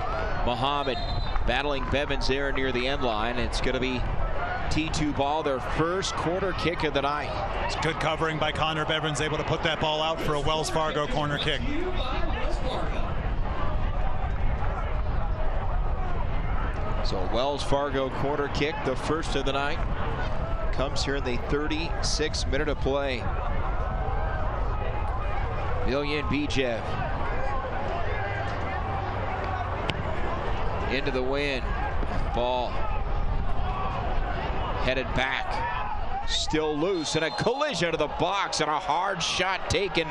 Muhammad battling Bevins there near the end line. It's going to be T2 ball, their first corner kick of the night. It's good covering by Connor Bevins, able to put that ball out for a Wells Fargo corner kick. So Wells Fargo corner kick, the first of the night, comes here in the 36th minute of play. Viljan Bijev into the wind. Ball headed back, still loose, and a collision to the box, and a hard shot taken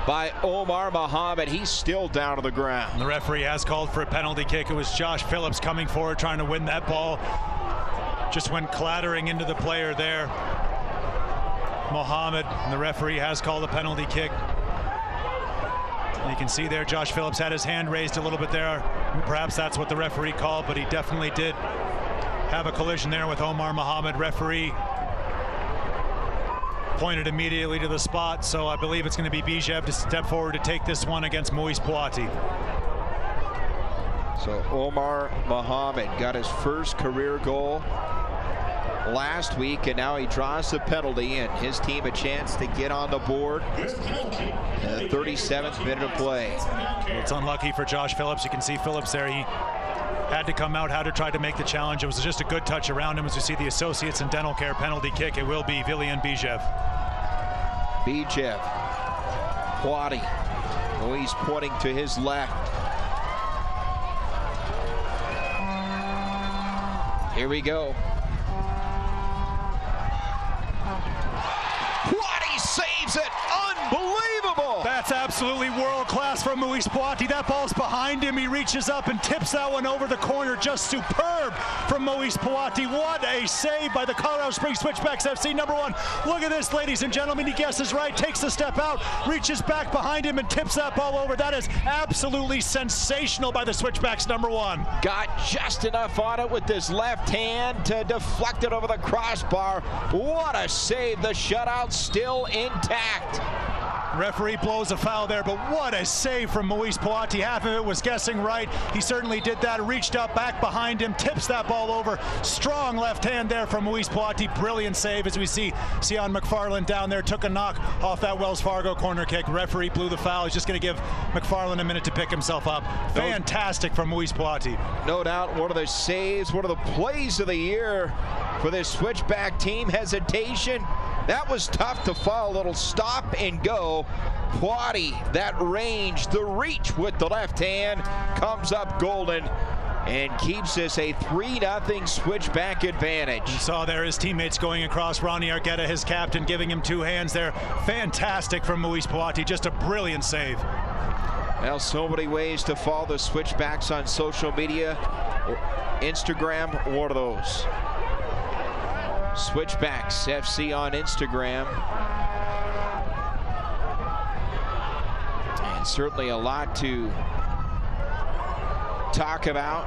by Omar Muhammad. He's still down to the ground. The referee has called for a penalty kick. It was Josh Phillips coming forward trying to win that ball. Just went clattering into the player there, Muhammad, and the referee has called a penalty kick. And you can see there Josh Phillips had his hand raised a little bit there. Perhaps that's what the referee called, but he definitely did have a collision there with Omar Muhammad. Referee pointed immediately to the spot, so I believe it's going to be Bijev to step forward to take this one against Moise Patti. So Omar Muhammad got his first career goal last week, and now he draws the penalty, and his team a chance to get on the board in the 37th minute of play. Well, it's unlucky for Josh Phillips. You can see Phillips there. He had to come out, had to try to make the challenge. It was just a good touch around him. As you see the Associates and Dental Care penalty kick, it will be Viljan Bijev. Bijev, Patti, Moise pointing to his left. Here we go. Patti saves it. Unbelievable. That's absolutely world class from Moise Patti. That ball's behind him. He reaches up and tips that one over the corner. Just superb from Moise Patti. What a save by the Colorado Springs Switchbacks FC number 1. Look at this, ladies and gentlemen. He guesses right, takes the step out, reaches back behind him and tips that ball over. That is absolutely sensational by the Switchbacks number 1. Got just enough on it with his left hand to deflect it over the crossbar. What a save. The shutout still intact. Referee blows a foul there, but what a save from Moise Patti. Half of it was guessing right. He certainly did that. Reached up back behind him, tips that ball over. Strong left hand there from Moise Patti. Brilliant save as we see Sion McFarland down there. Took a knock off that Wells Fargo corner kick. Referee blew the foul. He's just going to give McFarland a minute to pick himself up. Fantastic from Moise Patti. No doubt one of the saves, one of the plays of the year for this Switchback team. Hesitation. That was tough to follow. A little stop and go. Patti, that range, the reach with the left hand, comes up golden and keeps us a 3-0 Switchback advantage. You saw there his teammates going across. Ronnie Argueta, his captain, giving him 2 hands there. Fantastic from Moise Patti. Just a brilliant save. Well, so many ways to follow the Switchbacks on social media. Instagram, what are those? Switchbacks FC on Instagram. And certainly a lot to talk about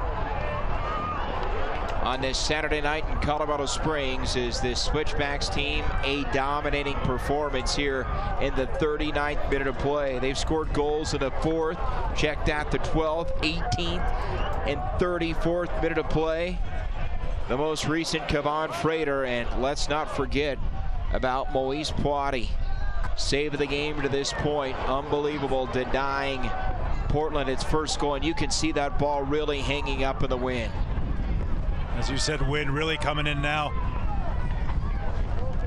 on this Saturday night in Colorado Springs. Is this Switchbacks team a dominating performance here in the 39th minute of play. They've scored goals in the 4th, checked out the 12th, 18th, and 34th minute of play. The most recent Kevon Frater, and let's not forget about Moise Patti. Save of the game to this point. Unbelievable, denying Portland its first goal, and you can see that ball really hanging up in the wind. As you said, wind really coming in now.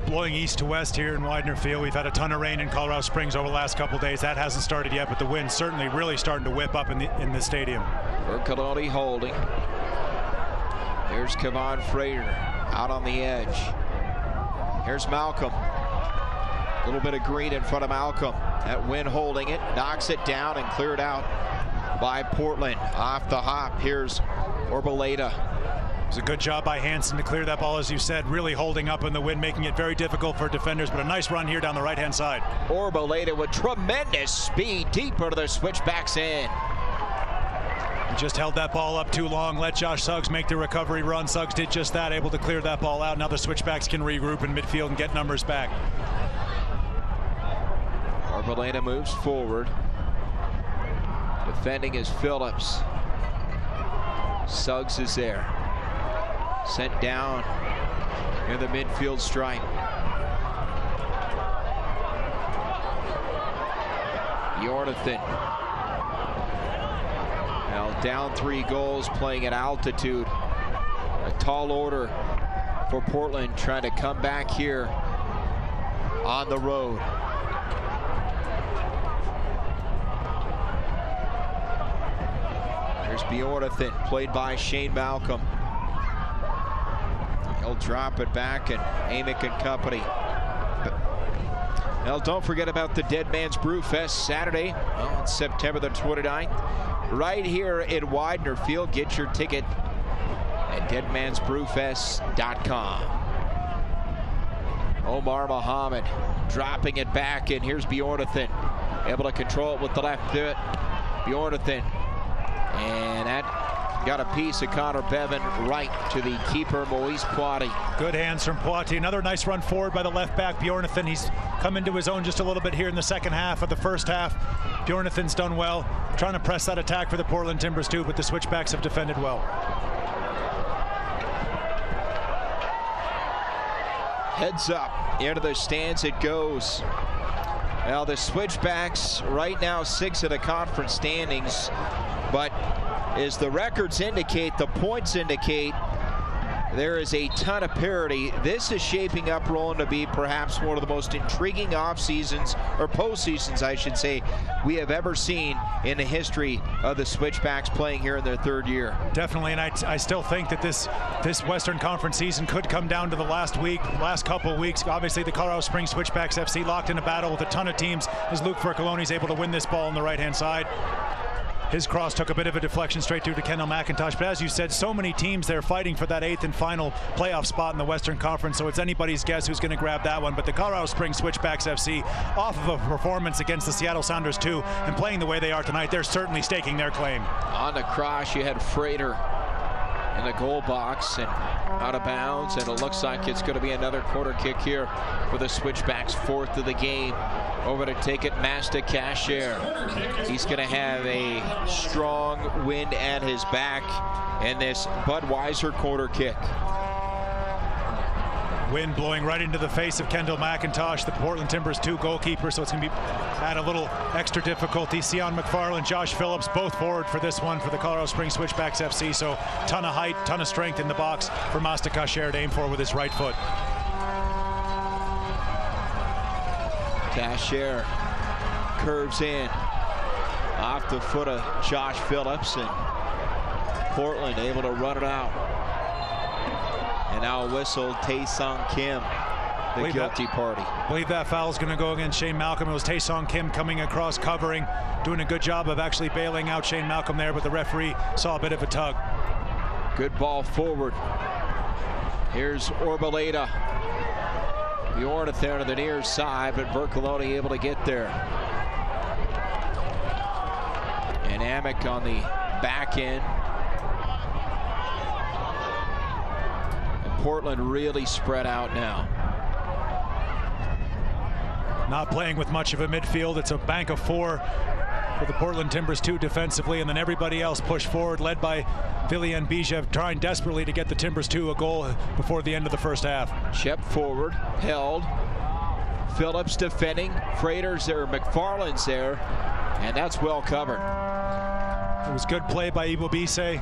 Blowing east to west here in Weidner Field. We've had a ton of rain in Colorado Springs over the last couple days. That hasn't started yet, but the wind certainly really starting to whip up in the stadium. Urquidoni holding. There's Kevon Frater out on the edge. Here's Malcolm. A little bit of green in front of Malcolm. That wind holding it, knocks it down and cleared out by Portland. Off the hop, here's Orbaleta. It was a good job by Hansen to clear that ball, as you said, really holding up in the wind, making it very difficult for defenders, but a nice run here down the right-hand side. Orbaleta with tremendous speed deeper to the Switchbacks in. He just held that ball up too long, let Josh Suggs make the recovery run. Suggs did just that, able to clear that ball out. Now the Switchbacks can regroup in midfield and get numbers back. Orbaleta moves forward. Defending is Phillips. Suggs is there. Sent down near the midfield stripe. Jordathan. Now down 3 goals, playing at altitude. A tall order for Portland, trying to come back here on the road. There's Bjornathan, played by Shane Malcolm. He'll drop it back, and Amick and company. Well, don't forget about the Dead Man's Brew Fest Saturday on September the 29th. Right here at Weidner Field. Get your ticket at deadmansbrewfest.com. Omar Mohammed dropping it back, and here's Bjornathan. Able to control it with the left foot. Bjornathan. And that got a piece of Connor Bevan right to the keeper, Moise Patti. Good hands from Patti. Another nice run forward by the left back, Bjornathan. He's come into his own just a little bit here in the second half of the first half. Bjornathan's done well, trying to press that attack for the Portland Timbers too, but the Switchbacks have defended well. Heads up, into the stands it goes. Well, the Switchbacks right now 6th of the conference standings, but as the records indicate, the points indicate, there is a ton of parity. This is shaping up, Roland, to be perhaps one of the most intriguing off seasons, or postseasons, I should say, we have ever seen in the history of the Switchbacks playing here in their 3rd year. Definitely, and I still think that this Western Conference season could come down to the last couple of weeks. Obviously, the Colorado Springs Switchbacks FC locked in a battle with a ton of teams as Luke Furcoloni is able to win this ball on the right-hand side. His cross took a bit of a deflection straight through to Kendall McIntosh. But as you said, so many teams there fighting for that 8th and final playoff spot in the Western Conference. So it's anybody's guess who's going to grab that one. But the Colorado Springs Switchbacks FC, off of a performance against the Seattle Sounders 2 and playing the way they are tonight, they're certainly staking their claim. On the cross, you had Frater in the goal box and out of bounds, and it looks like it's going to be another corner kick here for the Switchbacks, 4th of the game. Over to take it, Masta Cashier. He's going to have a strong wind at his back in this Budweiser corner kick. Wind blowing right into the face of Kendall McIntosh, the Portland Timbers 2 goalkeeper, so it's going to be add a little extra difficulty. Sion McFarland, Josh Phillips, both forward for this one for the Colorado Springs Switchbacks FC, so ton of height, ton of strength in the box for Masta Cashier to aim for with his right foot. Cashier curves in off the foot of Josh Phillips, and Portland able to run it out. And now a whistle, Tae-Sung Kim, the guilty party. I believe that foul is going to go against Shane Malcolm. It was Tae-Sung Kim coming across, covering, doing a good job of actually bailing out Shane Malcolm there, but the referee saw a bit of a tug. Good ball forward. Here's Orbaleta. Bjorn there to the near side, but Bercoloni able to get there. And Amick on the back end. And Portland really spread out now. Not playing with much of a midfield. It's a bank of four for the Portland Timbers, 2 defensively, and then everybody else pushed forward, led by Villian Bijev, trying desperately to get the Timbers to a goal before the end of the first half. Shep forward, held. Phillips defending. Freighter's there, McFarland's there, and that's well covered. It was good play by Ibo Bise,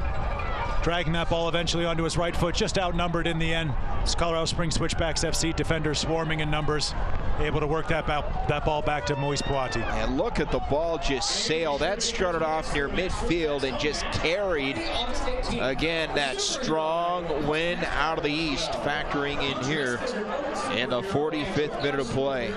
dragging that ball eventually onto his right foot, just outnumbered in the end. It's Colorado Springs Switchbacks FC defenders swarming in numbers, able to work that ball back to Moise Patti. And look at the ball just sail. That started off near midfield and just carried. Again, that strong wind out of the east factoring in here in the 45th minute of play.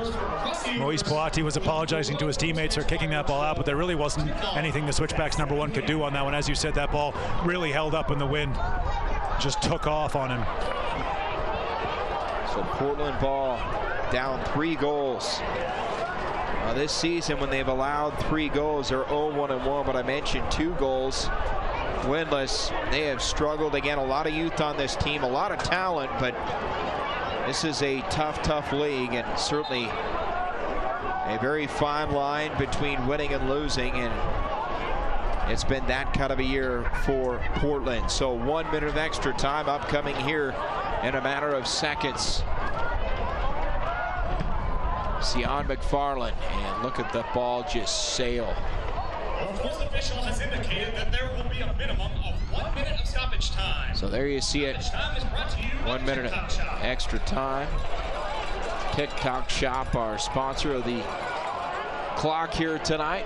Moise Patti was apologizing to his teammates for kicking that ball out, but there really wasn't anything the Switchbacks #1 could do on that one. As you said, that ball really held up in the wind. Just took off on him. So Portland ball down 3 goals. This season, when they've allowed 3 goals, they're 0-1-1, but I mentioned 2 goals winless. They have struggled. Again, a lot of youth on this team, a lot of talent, but this is a tough league, and certainly a very fine line between winning and losing, and it's been that kind of a year for Portland. So 1 minute of extra time upcoming here in a matter of seconds. Sion McFarland, and look at the ball just sail. The fourth official has indicated that there will be a minimum of 1 minute of stoppage time. So there you see it. 1 minute of extra time. TikTok Shop, our sponsor of the clock here tonight.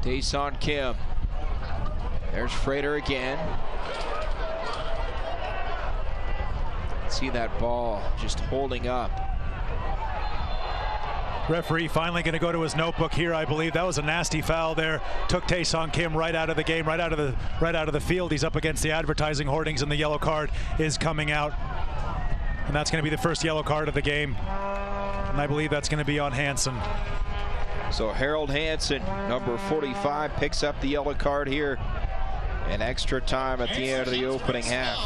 Daeson Kim. There's Freighter again. See that ball just holding up. Referee finally going to go to his notebook here, I believe. That was a nasty foul there. Took Daeson Kim right out of the game, right out of the field. He's up against the advertising hoardings, and the yellow card is coming out. And that's going to be the first yellow card of the game. And I believe that's going to be on Hansen. So Harold Hansen, number 45, picks up the yellow card here. And extra time at the end of the opening half.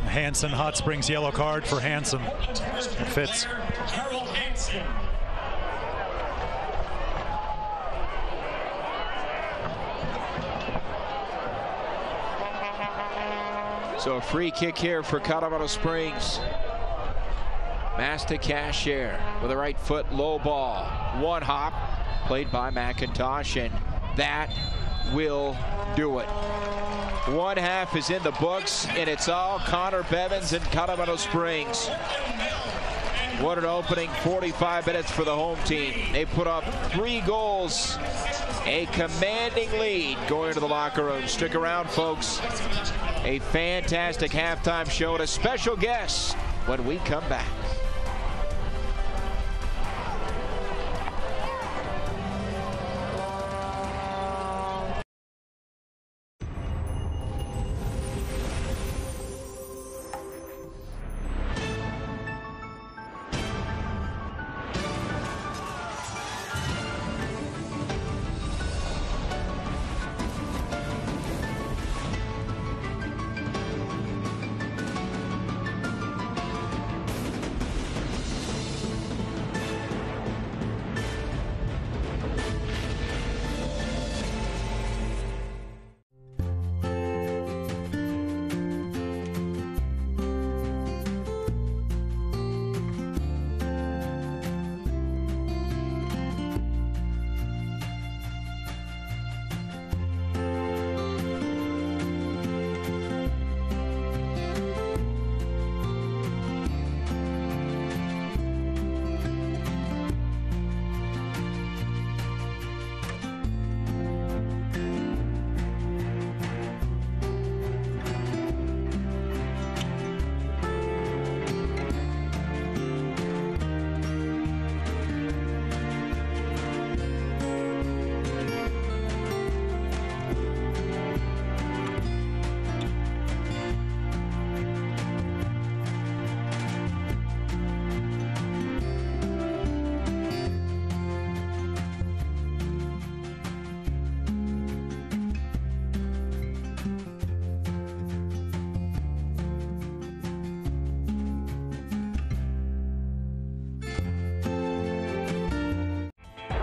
Hansen, Hot Springs yellow card for Hansen. It fits. Harold Hansen. So a free kick here for Colorado Springs. Masta Cashier with a right foot low ball. One hop played by McIntosh, and that will do it. One half is in the books, and it's all Connor Bevins and Colorado Springs. What an opening 45 minutes for the home team. They put up 3 goals, a commanding lead going to the locker room. Stick around, folks. A fantastic halftime show and a special guest when we come back.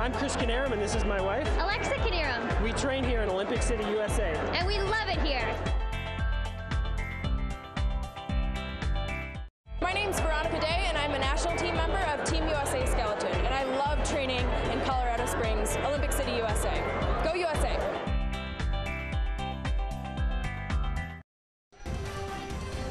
I'm Chris Canarum, and this is my wife, Alexa Canarum. We train here in Olympic City, USA. And we love it here. My name's Veronica Day, and I'm a national team member of Team USA Skeleton, and I love training in Colorado Springs, Olympic City, USA. Go USA!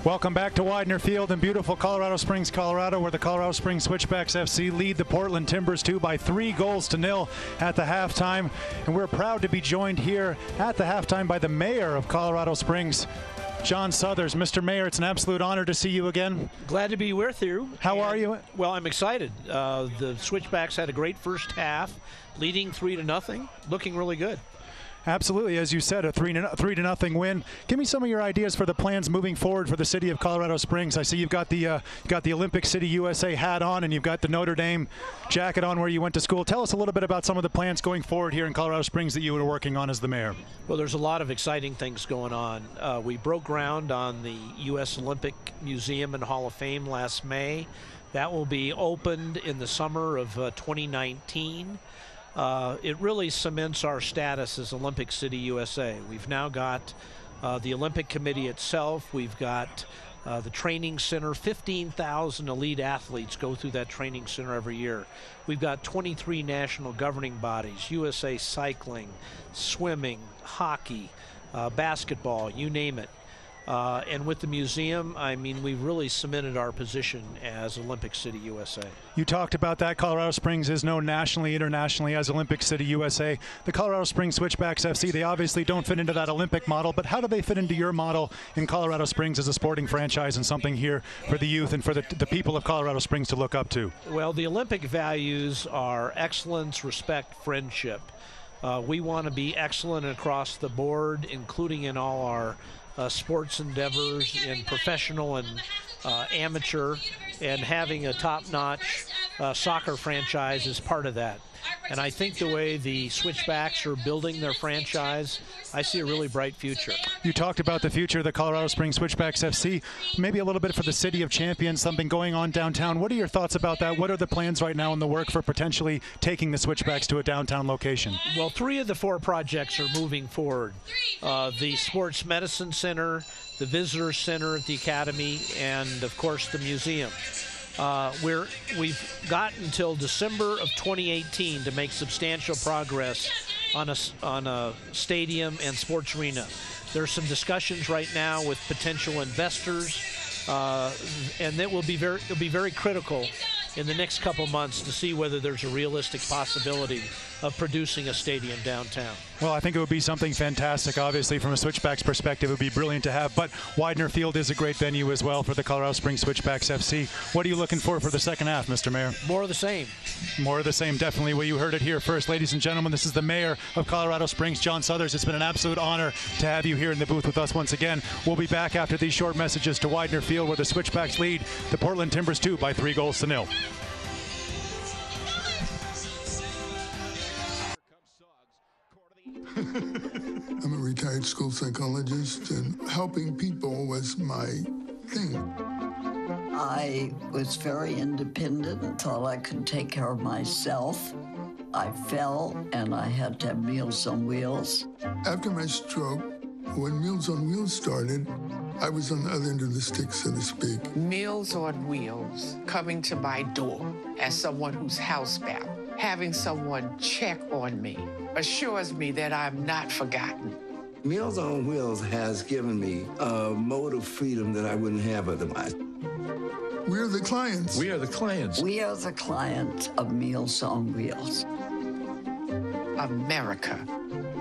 Welcome back to Weidner Field in beautiful Colorado Springs, Colorado, where the Colorado Springs Switchbacks FC lead the Portland Timbers 2 by 3-0 at the halftime. And we're proud to be joined here at the halftime by the mayor of Colorado Springs, John Suthers. Mr. Mayor, it's an absolute honor to see you again. Glad to be with you. How are you? Well, I'm excited. The Switchbacks had a great first half, leading 3-0, looking really good. Absolutely, as you said, a 3-0 win. Give me some of your ideas for the plans moving forward for the city of Colorado Springs. I see you've got the Olympic City USA hat on, and you've got the Notre Dame jacket on where you went to school. Tell us a little bit about some of the plans going forward here in Colorado Springs that you were working on as the mayor. Well, there's a lot of exciting things going on. We broke ground on the U.S. Olympic Museum and Hall of Fame last May. That will be opened in the summer of 2019. It really cements our status as Olympic City, USA. We've now got the Olympic Committee itself. We've got the training center. 15,000 elite athletes go through that training center every year. We've got 23 national governing bodies: USA Cycling, swimming, hockey, basketball, you name it. And with the museum, I mean, we've really cemented our position as Olympic City, USA. You talked about that. Colorado Springs is known nationally, internationally as Olympic City, USA. The Colorado Springs Switchbacks FC, they obviously don't fit into that Olympic model, but how do they fit into your model in Colorado Springs as a sporting franchise and something here for the youth and for the people of Colorado Springs to look up to? Well, the Olympic values are excellence, respect, friendship. We want to be excellent across the board, including in all our sports endeavors, in professional and amateur, and having a top-notch soccer franchise is part of that. And I think the way the Switchbacks are building their franchise, I see a really bright future. You talked about the future of the Colorado Springs Switchbacks FC, maybe a little bit for the City of Champions, something going on downtown. What are your thoughts about that? What are the plans right now in the work for potentially taking the Switchbacks to a downtown location? Well, 3 of the 4 projects are moving forward. The Sports Medicine Center, the Visitor Center at the Academy, and, of course, the museum. We've got until December of 2018 to make substantial progress on a stadium and sports arena. There's some discussions right now with potential investors, and that will be very critical in the next couple months to see whether there's a realistic possibility of producing a stadium downtown. Well, I think it would be something fantastic. Obviously, from a Switchbacks perspective, it would be brilliant to have. But Weidner Field is a great venue as well for the Colorado Springs Switchbacks FC. What are you looking for the second half, Mr. Mayor? More of the same. More of the same, definitely. Well, you heard it here first. Ladies and gentlemen, this is the mayor of Colorado Springs, John Suthers. It's been an absolute honor to have you here in the booth with us once again. We'll be back after these short messages to Weidner Field, where the Switchbacks lead the Portland Timbers 2 by 3-0. I'm a retired school psychologist, and helping people was my thing. I was very independent and thought I could take care of myself. I fell, and I had to have Meals on Wheels. After my stroke, when Meals on Wheels started, I was on the other end of the stick, so to speak. Meals on Wheels, coming to my door as someone who's housebound, having someone check on me, assures me that I'm not forgotten. Meals on Wheels has given me a mode of freedom that I wouldn't have otherwise. We're the clients. We are the clients. We are the clients of Meals on Wheels. America,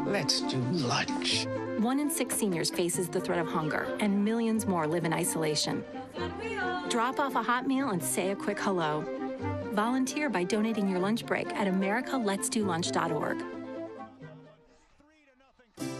let's do lunch. 1 in 6 seniors faces the threat of hunger, and millions more live in isolation. Drop off a hot meal and say a quick hello. Volunteer by donating your lunch break at americaletsdolunch.org.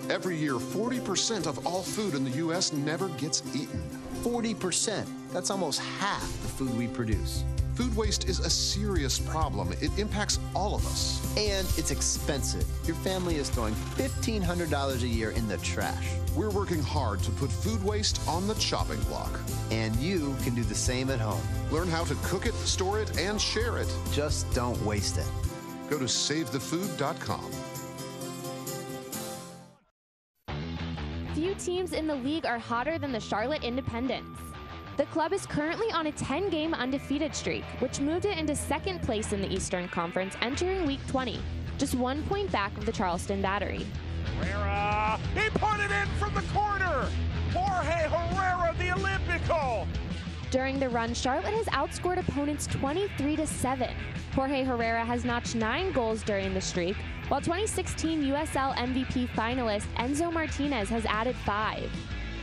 Every year, 40% of all food in the U.S. never gets eaten. 40%. That's almost half the food we produce. Food waste is a serious problem. It impacts all of us. And it's expensive. Your family is throwing $1,500 a year in the trash. We're working hard to put food waste on the chopping block. And you can do the same at home. Learn how to cook it, store it, and share it. Just don't waste it. Go to SaveTheFood.com. Few teams in the league are hotter than the Charlotte Independents. The club is currently on a 10-game undefeated streak, which moved it into second place in the Eastern Conference entering Week 20, just 1 point back of the Charleston Battery. Herrera, he put it in from the corner! Jorge Herrera, the Olympico! During the run, Charlotte has outscored opponents 23-7. Jorge Herrera has notched 9 goals during the streak, while 2016 USL MVP finalist Enzo Martinez has added 5.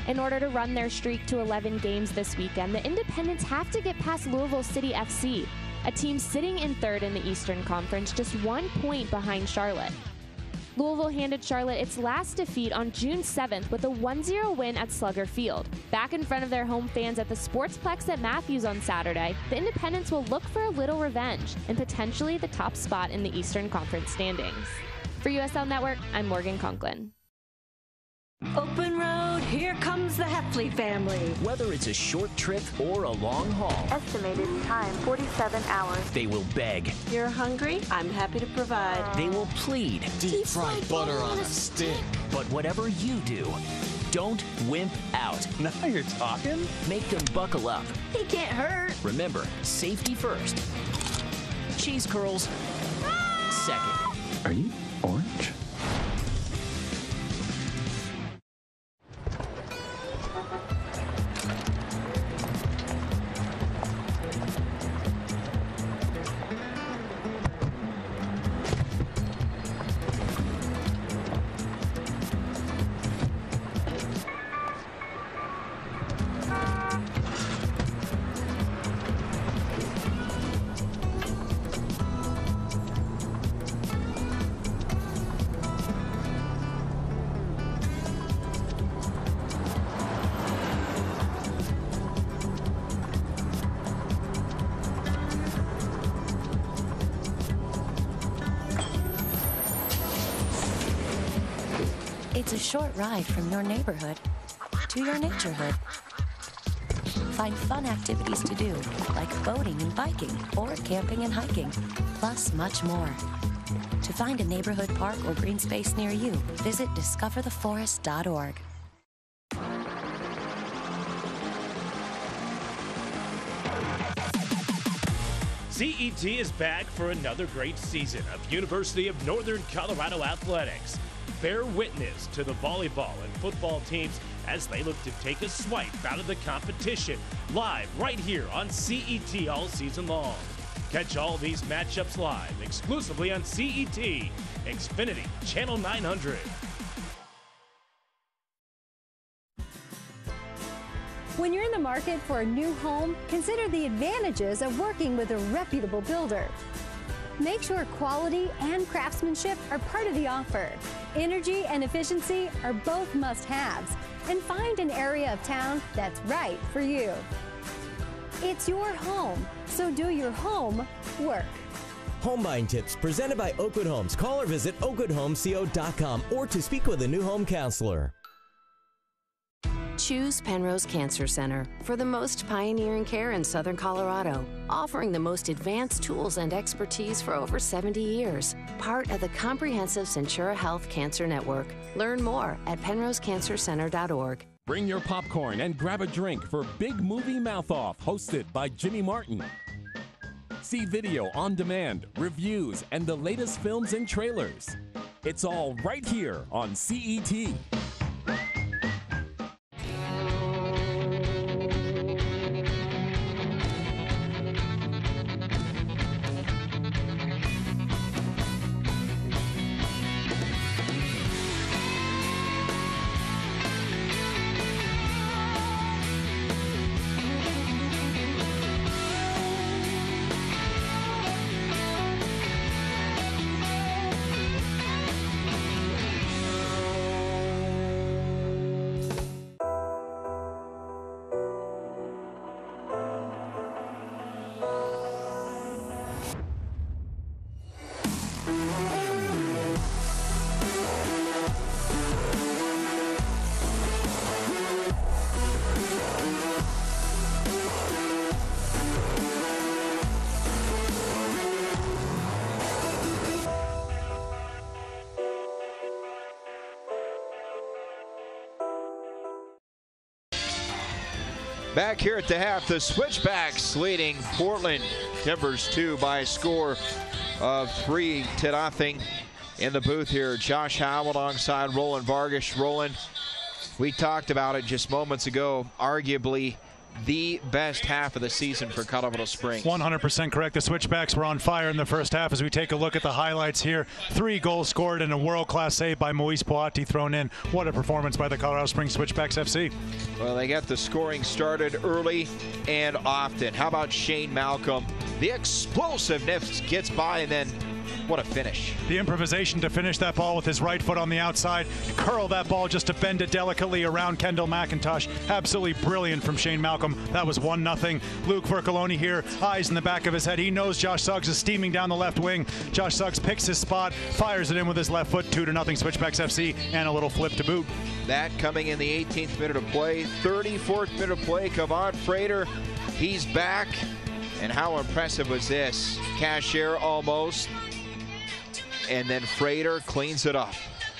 In order to run their streak to 11 games this weekend, the Independents have to get past Louisville City FC, a team sitting in third in the Eastern Conference, just 1 point behind Charlotte. Louisville handed Charlotte its last defeat on June 7th with a 1-0 win at Slugger Field. Back in front of their home fans at the Sportsplex at Matthews on Saturday, the Independents will look for a little revenge and potentially the top spot in the Eastern Conference standings. For USL Network, I'm Morgan Conklin. Open road, here comes the Heffley family. Whether it's a short trip or a long haul. Estimated time, 47 hours. They will beg. You're hungry? I'm happy to provide. They will plead. Deep fried butter on a stick. But whatever you do, don't wimp out. Now you're talking. Make them buckle up. He can't hurt. Remember, safety first. Cheese curls second. Are you orange? It's a short ride from your neighborhood to your naturehood. Find fun activities to do, like boating and biking, or camping and hiking, plus much more. To find a neighborhood park or green space near you, visit discovertheforest.org. CET is back for another great season of University of Northern Colorado athletics. Bear witness to the volleyball and football teams as they look to take a swipe out of the competition, live right here on CET all season long. Catch all these matchups live exclusively on CET, Xfinity Channel 900. When you're in the market for a new home, consider the advantages of working with a reputable builder. Make sure quality and craftsmanship are part of the offer. Energy and efficiency are both must-haves. And find an area of town that's right for you. It's your home, so do your home work. Home buying tips presented by Oakwood Homes. Call or visit oakwoodhomesco.com or to speak with a new home counselor. Choose Penrose Cancer Center for the most pioneering care in Southern Colorado, offering the most advanced tools and expertise for over 70 years. Part of the comprehensive Centura Health Cancer Network. Learn more at penrosecancercenter.org. Bring your popcorn and grab a drink for Big Movie Mouth Off, hosted by Jimmy Martin. See video on demand, reviews, and the latest films and trailers. It's all right here on CET. Back here at the half, the Switchbacks leading Portland Timbers 2 by a score of 3-0. In the booth here, Josh Howe alongside Roland Vargas. Roland, we talked about it just moments ago, arguably the best half of the season for Colorado Springs. 100% correct. The Switchbacks were on fire in the first half. As we take a look at the highlights here, 3 goals scored and a world-class save by Moise Patti thrown in. What a performance by the Colorado Springs Switchbacks FC. Well, they got the scoring started early and often. How about Shane Malcolm? The explosiveness gets by, and then what a finish. The improvisation to finish that ball with his right foot on the outside, curl that ball just to bend it delicately around Kendall McIntosh. Absolutely brilliant from Shane Malcolm. That was 1-0. Luke Vercoloni here, eyes in the back of his head. He knows Josh Suggs is steaming down the left wing. Josh Suggs picks his spot, fires it in with his left foot, 2-0 Switchbacks FC, and a little flip to boot. That coming in the 18th minute of play. 34th minute of play, Kevon Frater, he's back. And how impressive was this? Cashier almost. And then Frater cleans it up.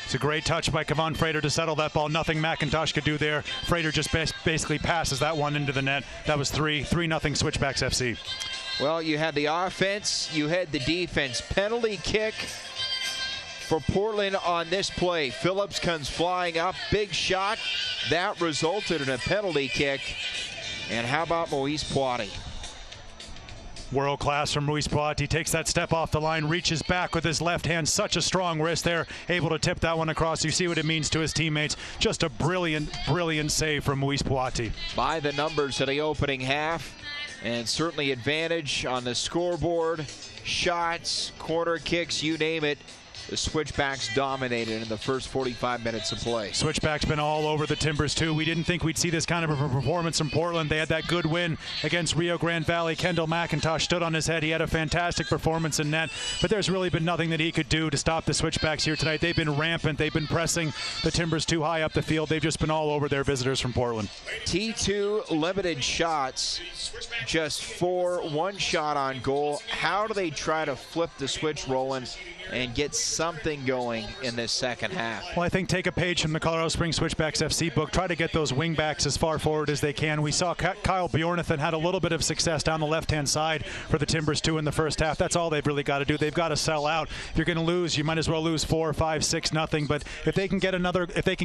It's a great touch by Kevon Frater to settle that ball. Nothing McIntosh could do there. Frater just basically passes that one into the net. That was 3-0 Switchbacks FC. Well, you had the offense, you had the defense. Penalty kick for Portland on this play. Phillips comes flying up, big shot. That resulted in a penalty kick. And how about Moise Patti? World class from Moise Patti. Takes that step off the line, reaches back with his left hand. Such a strong wrist there, able to tip that one across. You see what it means to his teammates. Just a brilliant, brilliant save from Moise Patti. By the numbers of the opening half, and certainly advantage on the scoreboard. Shots, corner kicks, you name it. The Switchbacks dominated in the first 45 minutes of play. Switchbacks been all over the Timbers too. We didn't think we'd see this kind of a performance from Portland. They had that good win against Rio Grande Valley. Kendall McIntosh stood on his head. He had a fantastic performance in net, but there's really been nothing that he could do to stop the Switchbacks here tonight. They've been rampant. They've been pressing the Timbers too high up the field. They've just been all over their visitors from Portland. T2 limited shots, just 4, 1 shot on goal. How do they try to flip the switch, Roland, and get something going in this second half? Well, I think take a page from the Colorado Springs Switchbacks FC book. Try to get those wingbacks as far forward as they can. We saw Kyle Bjornathan had a little bit of success down the left-hand side for the Timbers too in the first half. That's all they've really got to do. They've got to sell out. If you're going to lose, you might as well lose 4, 5, 6-0. But if they can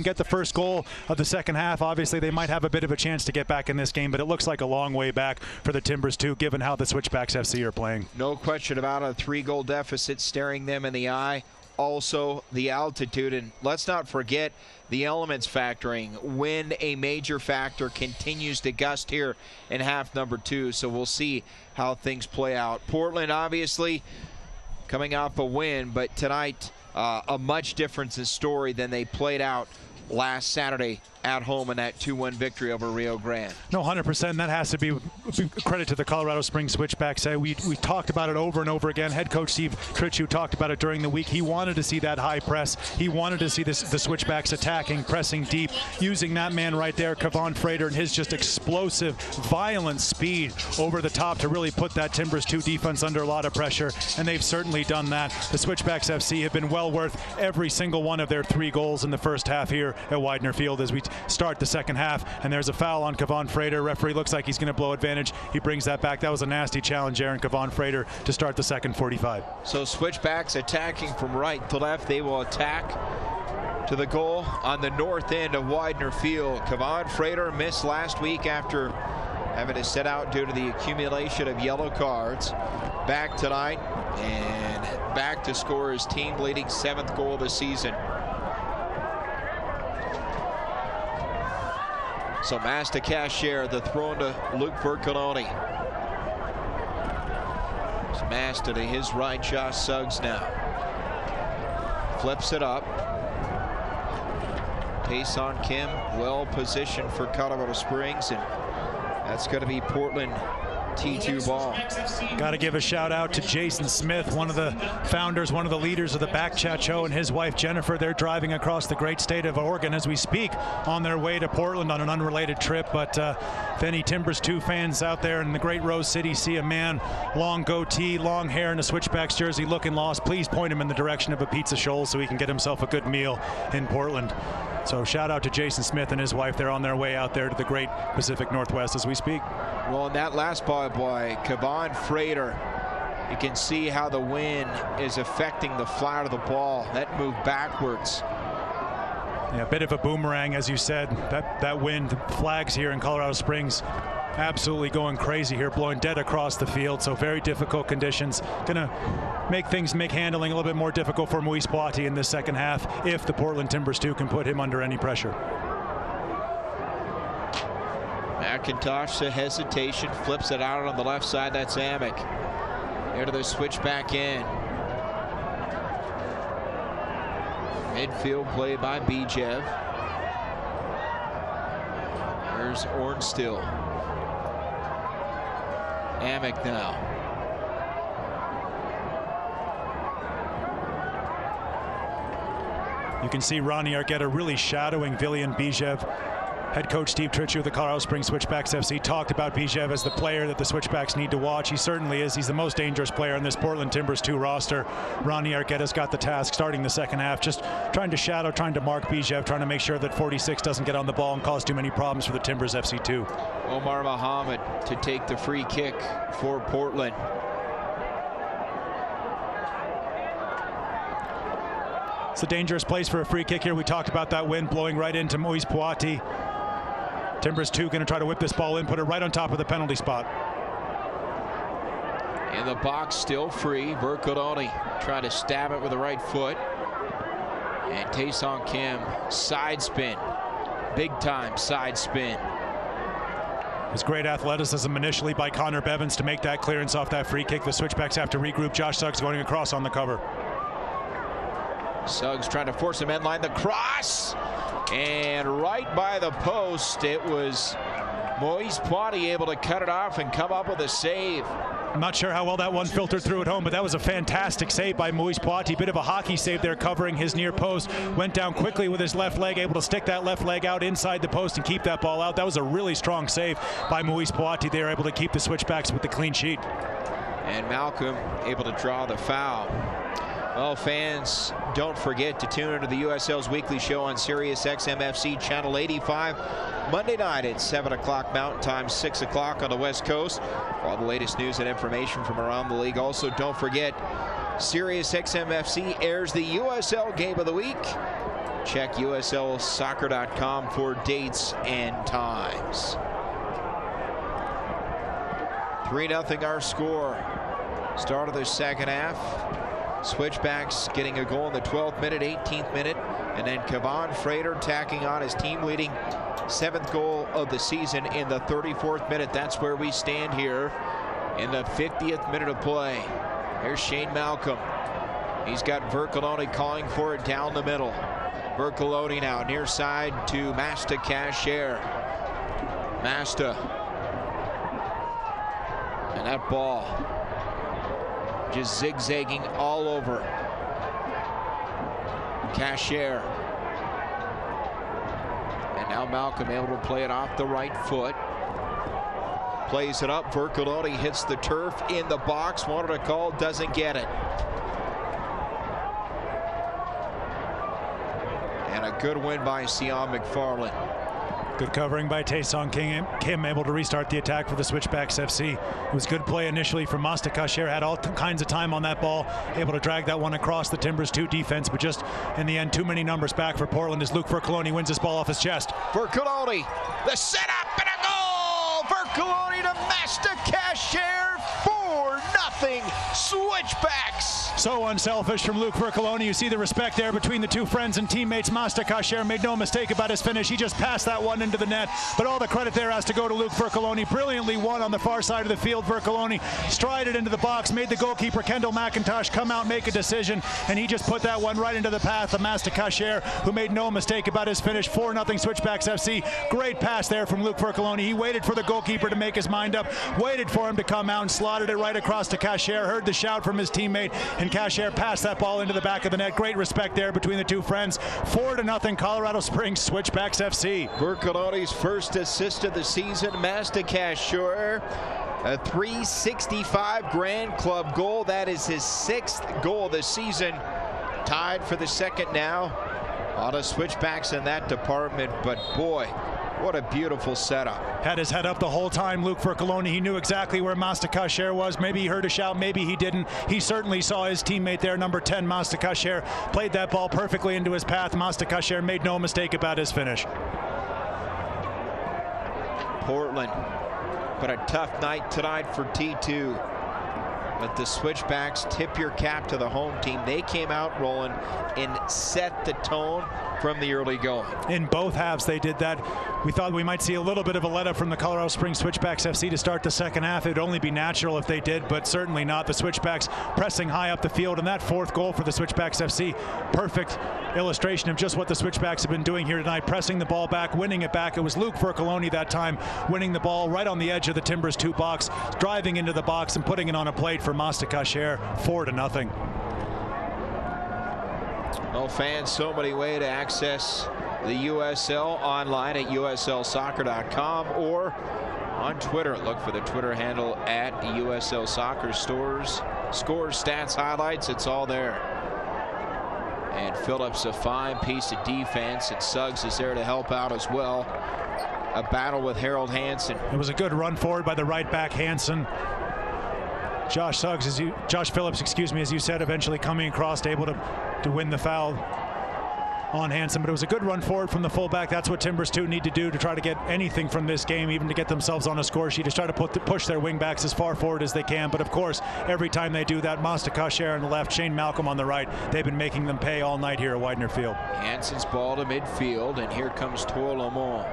get the first goal of the second half, obviously they might have a bit of a chance to get back in this game. But it looks like a long way back for the Timbers too, given how the Switchbacks FC are playing. No question about a 3-goal deficit staring them in the eye. Also the altitude, and let's not forget the elements factoring when a major factor continues to gust here in half number 2. So we'll see how things play out. Portland obviously coming off a win, but tonight a much different story than they played out last Saturday at home in that 2-1 victory over Rio Grande. No, 100%. That has to be credit to the Colorado Springs Switchbacks. We talked about it over and over again. Head coach Steve Tritchu talked about it during the week. He wanted to see that high press. He wanted to see the Switchbacks attacking, pressing deep, using that man right there, Kevon Frater, and his just explosive, violent speed over the top to really put that Timbers 2 defense under a lot of pressure, and they've certainly done that. The Switchbacks FC have been well worth every single one of their 3 goals in the first half here at Weidner Field as we start the second half. And there's a foul on Kevon Frater. Referee looks like he's going to blow advantage. He brings that back. That was a nasty challenge, Aaron. Kevon Frater to start the second 45. So Switchbacks attacking from right to left. They will attack to the goal on the north end of Weidner Field. Kevon Frater missed last week after having to sit out due to the accumulation of yellow cards. Back tonight and back to score his team leading 7th goal of the season. So Master Cashier, the throw to Luke Vercoloni. It's Master to his right, Josh Suggs now. Flips it up. Taeson Kim, well positioned for Colorado Springs, and that's going to be Portland T2 ball. Got to give a shout out to Jason Smith, one of the founders, one of the leaders of the Back Chat Show, and his wife Jennifer. They're driving across the great state of Oregon as we speak on their way to Portland on an unrelated trip. But if any Timbers 2 fans out there in the great Rose City see a man, long goatee, long hair, and a Switchbacks jersey looking lost, please point him in the direction of a Pizza Shoal so he can get himself a good meal in Portland. So shout out to Jason Smith and his wife. They're on their way out there to the great Pacific Northwest as we speak. Well, in that last ball by Kevon Frater, you can see how the wind is affecting the flat of the ball. That moved backwards. Yeah, a bit of a boomerang, as you said. That wind flags here in Colorado Springs. Absolutely going crazy here, blowing dead across the field. So very difficult conditions. Gonna make handling a little bit more difficult for Moise Patti in this second half if the Portland Timbers 2 can put him under any pressure. McIntosh, the hesitation, flips it out on the left side. That's Amick. Here to the switchback end. Midfield play by Bijev. There's Ornstill. Amick now. You can see Ronnie Arqueta really shadowing Villian Bijev. Head coach Steve Tritchie of the Colorado Springs Switchbacks FC talked about Bijev as the player that the Switchbacks need to watch. He certainly is. He's the most dangerous player on this Portland Timbers 2 roster. Ronnie Arqueta's got the task starting the second half, just trying to shadow, trying to mark Bijev, trying to make sure that 46 doesn't get on the ball and cause too many problems for the Timbers FC 2. Omar Muhammad to take the free kick for Portland. It's a dangerous place for a free kick here. We talked about that wind blowing right into Moise Patti. Timbers 2 going to try to whip this ball in, put it right on top of the penalty spot. In the box, still free. Vercoloni trying to stab it with the right foot. And Taesong Kim, side spin. Big time side spin. It was great athleticism initially by Connor Bevins to make that clearance off that free kick. The Switchbacks have to regroup. Josh Suggs going across on the cover. Suggs trying to force him end line. The cross. And right by the post, it was Moise Patti able to cut it off and come up with a save. I'm not sure how well that one filtered through at home, but that was a fantastic save by Moise Patti. Bit of a hockey save there covering his near post. Went down quickly with his left leg, able to stick that left leg out inside the post and keep that ball out. That was a really strong save by Moise Patti. They were able to keep the Switchbacks with the clean sheet. And Malcolm able to draw the foul. Well, fans, don't forget to tune into the USL's weekly show on Sirius XM FC Channel 85, Monday night at 7 o'clock Mountain Time, 6 o'clock on the West Coast. For all the latest news and information from around the league. Also, don't forget, Sirius XM FC airs the USL Game of the Week. Check USLsoccer.com for dates and times. 3-0 our score. Start of the second half. Switchbacks getting a goal in the 12th minute, 18th minute, and then Kevon Frater tacking on his team-leading 7th goal of the season in the 34th minute. That's where we stand here in the 50th minute of play. Here's Shane Malcolm. He's got Vercoloni calling for it down the middle. Vercoloni now near side to Masta Cashier. Masta. And that ball just zigzagging all over. Cashier. And now Malcolm able to play it off the right foot. Plays it up. Vercoloni hits the turf in the box. Wanted a call, doesn't get it. And a good win by Sion McFarland. Good covering by Taesong Kim, able to restart the attack for the Switchbacks FC. It was good play initially from Masta Kasher, had all kinds of time on that ball, able to drag that one across the Timbers 2 defense, but just in the end, too many numbers back for Portland as Luke Vercoloni wins this ball off his chest. Vercoloni, the setup and a goal! Vercoloni to Masta Kasher, 4-0 Switchbacks. So unselfish from Luke Vercoloni. You see the respect there between the two friends and teammates. Masta Kasher made no mistake about his finish. He just passed that one into the net. But all the credit there has to go to Luke Vercoloni. Brilliantly won on the far side of the field. Vercoloni strided into the box, made the goalkeeper Kendall McIntosh come out and make a decision, and he just put that one right into the path of Masta Kasher, who made no mistake about his finish. 4-0 Switchbacks FC. Great pass there from Luke Vercoloni. He waited for the goalkeeper to make his mind up, waited for him to come out and slotted it right across to Kasher. Heard the shout from his teammate, and Kasher passed that ball into the back of the net. Great respect there between the two friends. 4-0 Colorado Springs Switchbacks FC. Vercoloni's first assist of the season. Masta Kasher, a .365 Grand Club goal. That is his 6th goal this season. Tied for the second now A lot of switchbacks in that department, but boy, what a beautiful setup. Had his head up the whole time, Luke Vercoloni. He knew exactly where Mastakasher was. Maybe he heard a shout, maybe he didn't. He certainly saw his teammate there, number 10, Mastakasher. Played that ball perfectly into his path. Mastakasher made no mistake about his finish. Portland, but a tough night tonight for T2. But the switchbacks, tip your cap to the home team. They came out rolling and set the tone from the early going. In both halves they did that. We thought we might see a little bit of a let up from the Colorado Springs Switchbacks FC to start the second half. It would only be natural if they did, but certainly not. The Switchbacks pressing high up the field, and that fourth goal for the Switchbacks FC, perfect illustration of just what the Switchbacks have been doing here tonight, pressing the ball back, winning it back. It was Luke Vercoloni that time winning the ball right on the edge of the Timbers 2 box, driving into the box and putting it on a plate for Mastakasher, 4-0. Well, fans, so many ways to access the USL online at uslsoccer.com or on Twitter. Look for the Twitter handle at USL Soccer Scores, stats, highlights. It's all there. And Phillips, a fine piece of defense, and Suggs is there to help out as well. A battle with Harold Hansen. It was a good run forward by the right back Hansen. Josh Phillips, as you said, eventually coming across, able to win the foul on Hansen. But it was a good run forward from the fullback. That's what Timbers 2 need to do to try to get anything from this game, even to get themselves on a score sheet, to try to push their wingbacks as far forward as they can. But of course, every time they do that, Mastakasher on the left, Shane Malcolm on the right, they've been making them pay all night here at Weidner Field. Hansen's ball to midfield, and here comes Tor Lamont.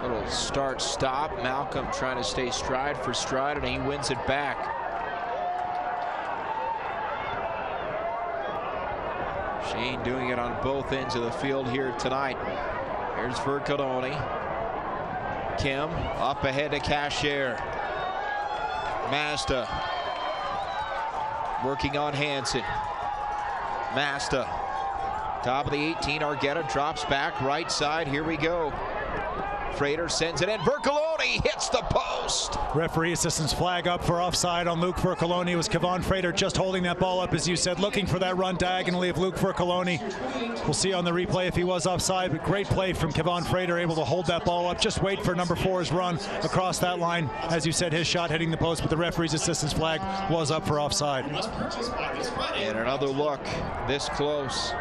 Little start-stop. Malcolm trying to stay stride for stride, and he wins it back. Shane doing it on both ends of the field here tonight. Here's Vercoloni. Kim up ahead to Cashier. Masta working on Hansen. Masta, top of the 18. Argueta drops back right side. Here we go. Frater sends it in. Vercoloni hits the post. Referee assistant's flag up for offside on Luke Vercoloni. It was Kevon Frater just holding that ball up, as you said, looking for that run diagonally of Luke Vercoloni. We'll see on the replay if he was offside, but great play from Kevon Frater, able to hold that ball up, just wait for number 4's run across that line. As you said, his shot hitting the post, but the referee's assistant's flag was up for offside. And another look this close.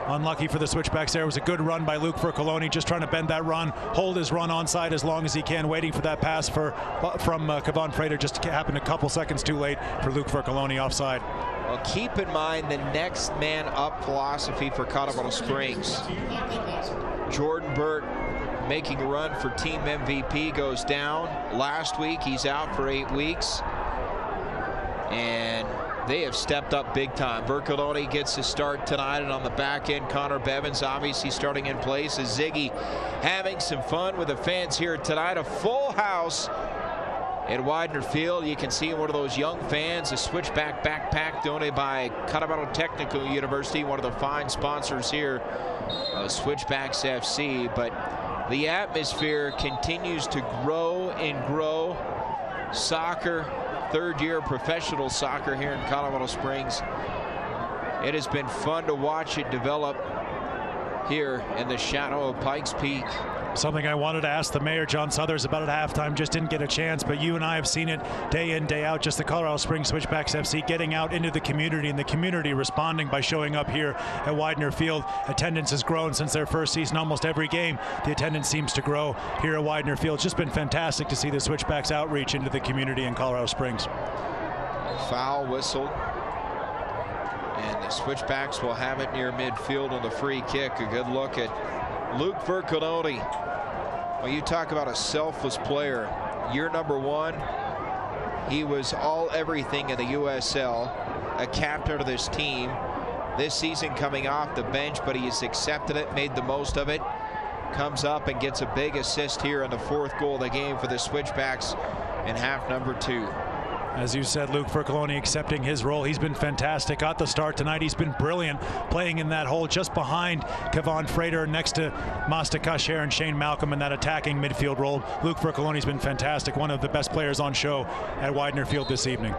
Unlucky for the Switchbacks there. It was a good run by Luke Vercoloni, just trying to bend that run, hold his run onside as long as he can, waiting for that pass from Kevon Frater. Just happened a couple seconds too late for Luke Vercoloni offside. Well, keep in mind the next man up philosophy for Colorado Springs. Jordan Burt making a run for team MVP goes down. Last week he's out for 8 weeks. And they have stepped up big time. Vercoloni gets his start tonight, and on the back end, Connor Bevins obviously starting in place. As Ziggy having some fun with the fans here tonight. A full house at Weidner Field. You can see one of those young fans, a switchback backpack donated by Colorado Technical University, one of the fine sponsors here of Switchbacks FC. But the atmosphere continues to grow and grow. Soccer, third-year professional soccer here in Colorado Springs. It has been fun to watch it develop here in the shadow of Pikes Peak. Something I wanted to ask the mayor, John Southers, about at halftime. Just didn't get a chance, but you and I have seen it day in, day out. Just the Colorado Springs Switchbacks FC getting out into the community, and the community responding by showing up here at Weidner Field. Attendance has grown since their first season. Almost every game, the attendance seems to grow here at Weidner Field. It's just been fantastic to see the Switchbacks outreach into the community in Colorado Springs. Foul whistled, and the Switchbacks will have it near midfield on the free kick. A good look at Luke Vercoloni. Well, you talk about a selfless player. Year number 1, he was everything in the USL, a captain of this team. This season coming off the bench, but he has accepted it, made the most of it. Comes up and gets a big assist here in the 4th goal of the game for the Switchbacks in half number 2. As you said, Luke Fercoloni accepting his role. He's been fantastic. Got the start tonight. He's been brilliant playing in that hole just behind Kevon Frater next to Masta Kasher and Shane Malcolm in that attacking midfield role. Luke Fercoloni's been fantastic. One of the best players on show at Weidner Field this evening.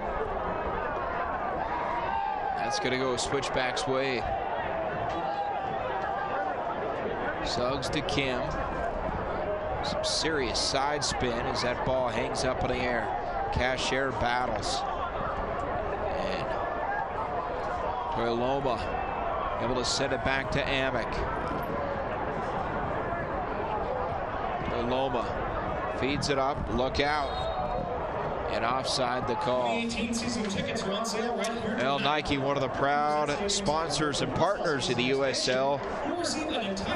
That's going to go Switchbacks' way. Suggs to Kim. Some serious side spin as that ball hangs up in the air. Kasher battles. And Toiloma able to send it back to Amick. Toiloma feeds it up. Look out. And offside the call. Well, Nike, one of the proud sponsors and partners of the USL.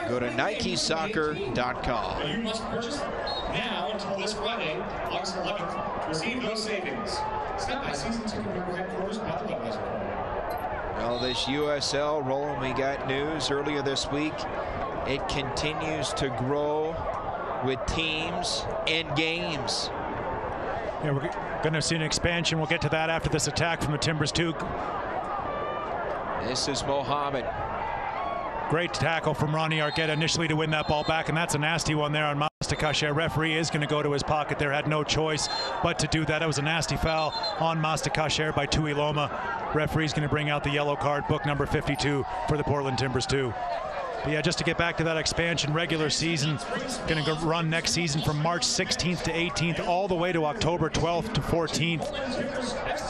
Go to NikeSoccer.com. You must purchase now until this Friday, August 11th, to receive those savings. Sent by Season Ticket Member Headquarters, not the Budweiser. Well, this USL rolling, we got news earlier this week. It continues to grow with teams and games. Yeah, we're going to see an expansion. We'll get to that after this attack from the Timbers 2. This is Mohammed. Great tackle from Ronnie Arquette initially to win that ball back, and that's a nasty one there on Masta Kasher. Referee is going to go to his pocket there, had no choice but to do that. It was a nasty foul on Masta Kasher by Tuiloma. Referee's going to bring out the yellow card, book number 52 for the Portland Timbers 2. But yeah, just to get back to that expansion, regular season going to run next season from March 16th to 18th all the way to October 12th to 14th.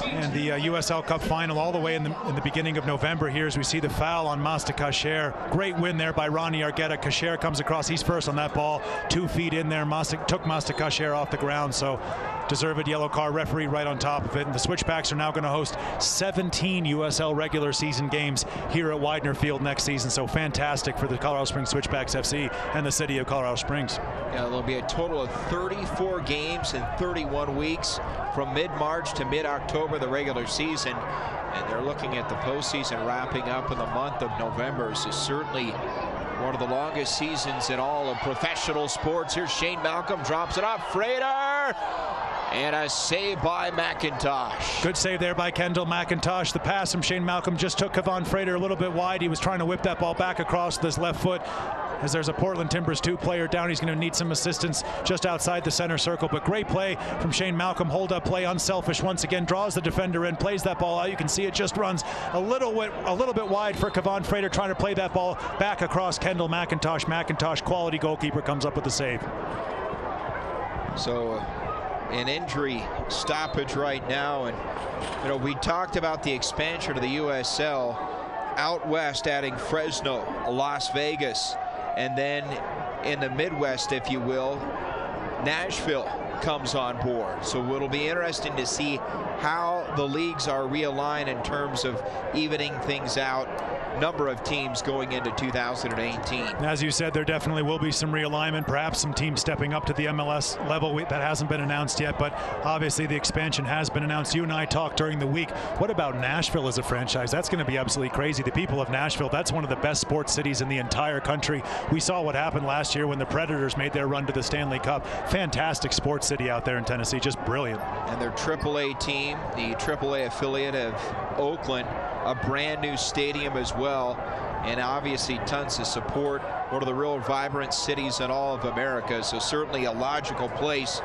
And the USL Cup final all the way in the beginning of November here as we see the foul on Masta Kasher. Great win there by Ronnie Arquette. Kasher comes across, he's first on that ball, 2 feet in there. Took Masta Kasher off the ground, so deserved yellow card, referee right on top of it. And the Switchbacks are now going to host 17 USL regular season games here at Weidner Field next season, so fantastic for the Colorado Springs Switchbacks FC and the city of Colorado Springs. Yeah, there'll be a total of 34 games in 31 weeks from mid-March to mid-October, the regular season, and they're looking at the postseason wrapping up in the month of November. So certainly one of the longest seasons in all of professional sports. Here's Shane Malcolm, drops it off, Frater! And a save by McIntosh. Good save there by Kendall McIntosh. The pass from Shane Malcolm just took Kevon Frater a little bit wide. He was trying to whip that ball back across with his left foot. As there's a Portland Timbers 2 player down, he's going to need some assistance just outside the center circle. But great play from Shane Malcolm. Hold up play, unselfish once again. Draws the defender in, plays that ball out. You can see it just runs a little bit wide for Kevon Frater, trying to play that ball back across Kendall McIntosh. McIntosh, quality goalkeeper, comes up with the save. So an injury stoppage right now, and you know, we talked about the expansion of the USL out west, adding Fresno, Las Vegas, and then in the Midwest, if you will, Nashville comes on board. So it'll be interesting to see how the leagues are realigned in terms of evening things out. Number of teams going into 2018. As you said, there definitely will be some realignment, perhaps some teams stepping up to the MLS level. That hasn't been announced yet, but obviously the expansion has been announced. You and I talked during the week. What about Nashville as a franchise? That's going to be absolutely crazy. The people of Nashville, that's one of the best sports cities in the entire country. We saw what happened last year when the Predators made their run to the Stanley Cup. Fantastic sports city out there in Tennessee, just brilliant. And their AAA team, the AAA affiliate of Oakland, a brand new stadium as well, and obviously tons of support. One of the real vibrant cities in all of America, so certainly a logical place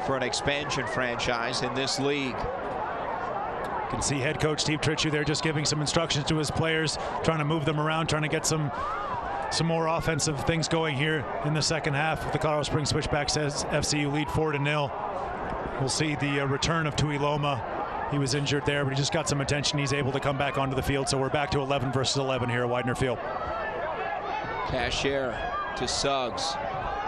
for an expansion franchise in this league. You can see head coach Steve Tritchie there just giving some instructions to his players, trying to move them around, trying to get some more offensive things going here in the second half. The Colorado Springs Switchbacks FC lead 4-0. We'll see the return of Tuiloma. He was injured there, but he just got some attention. He's able to come back onto the field, so we're back to 11 versus 11 here at Weidner Field. Kasher to Suggs.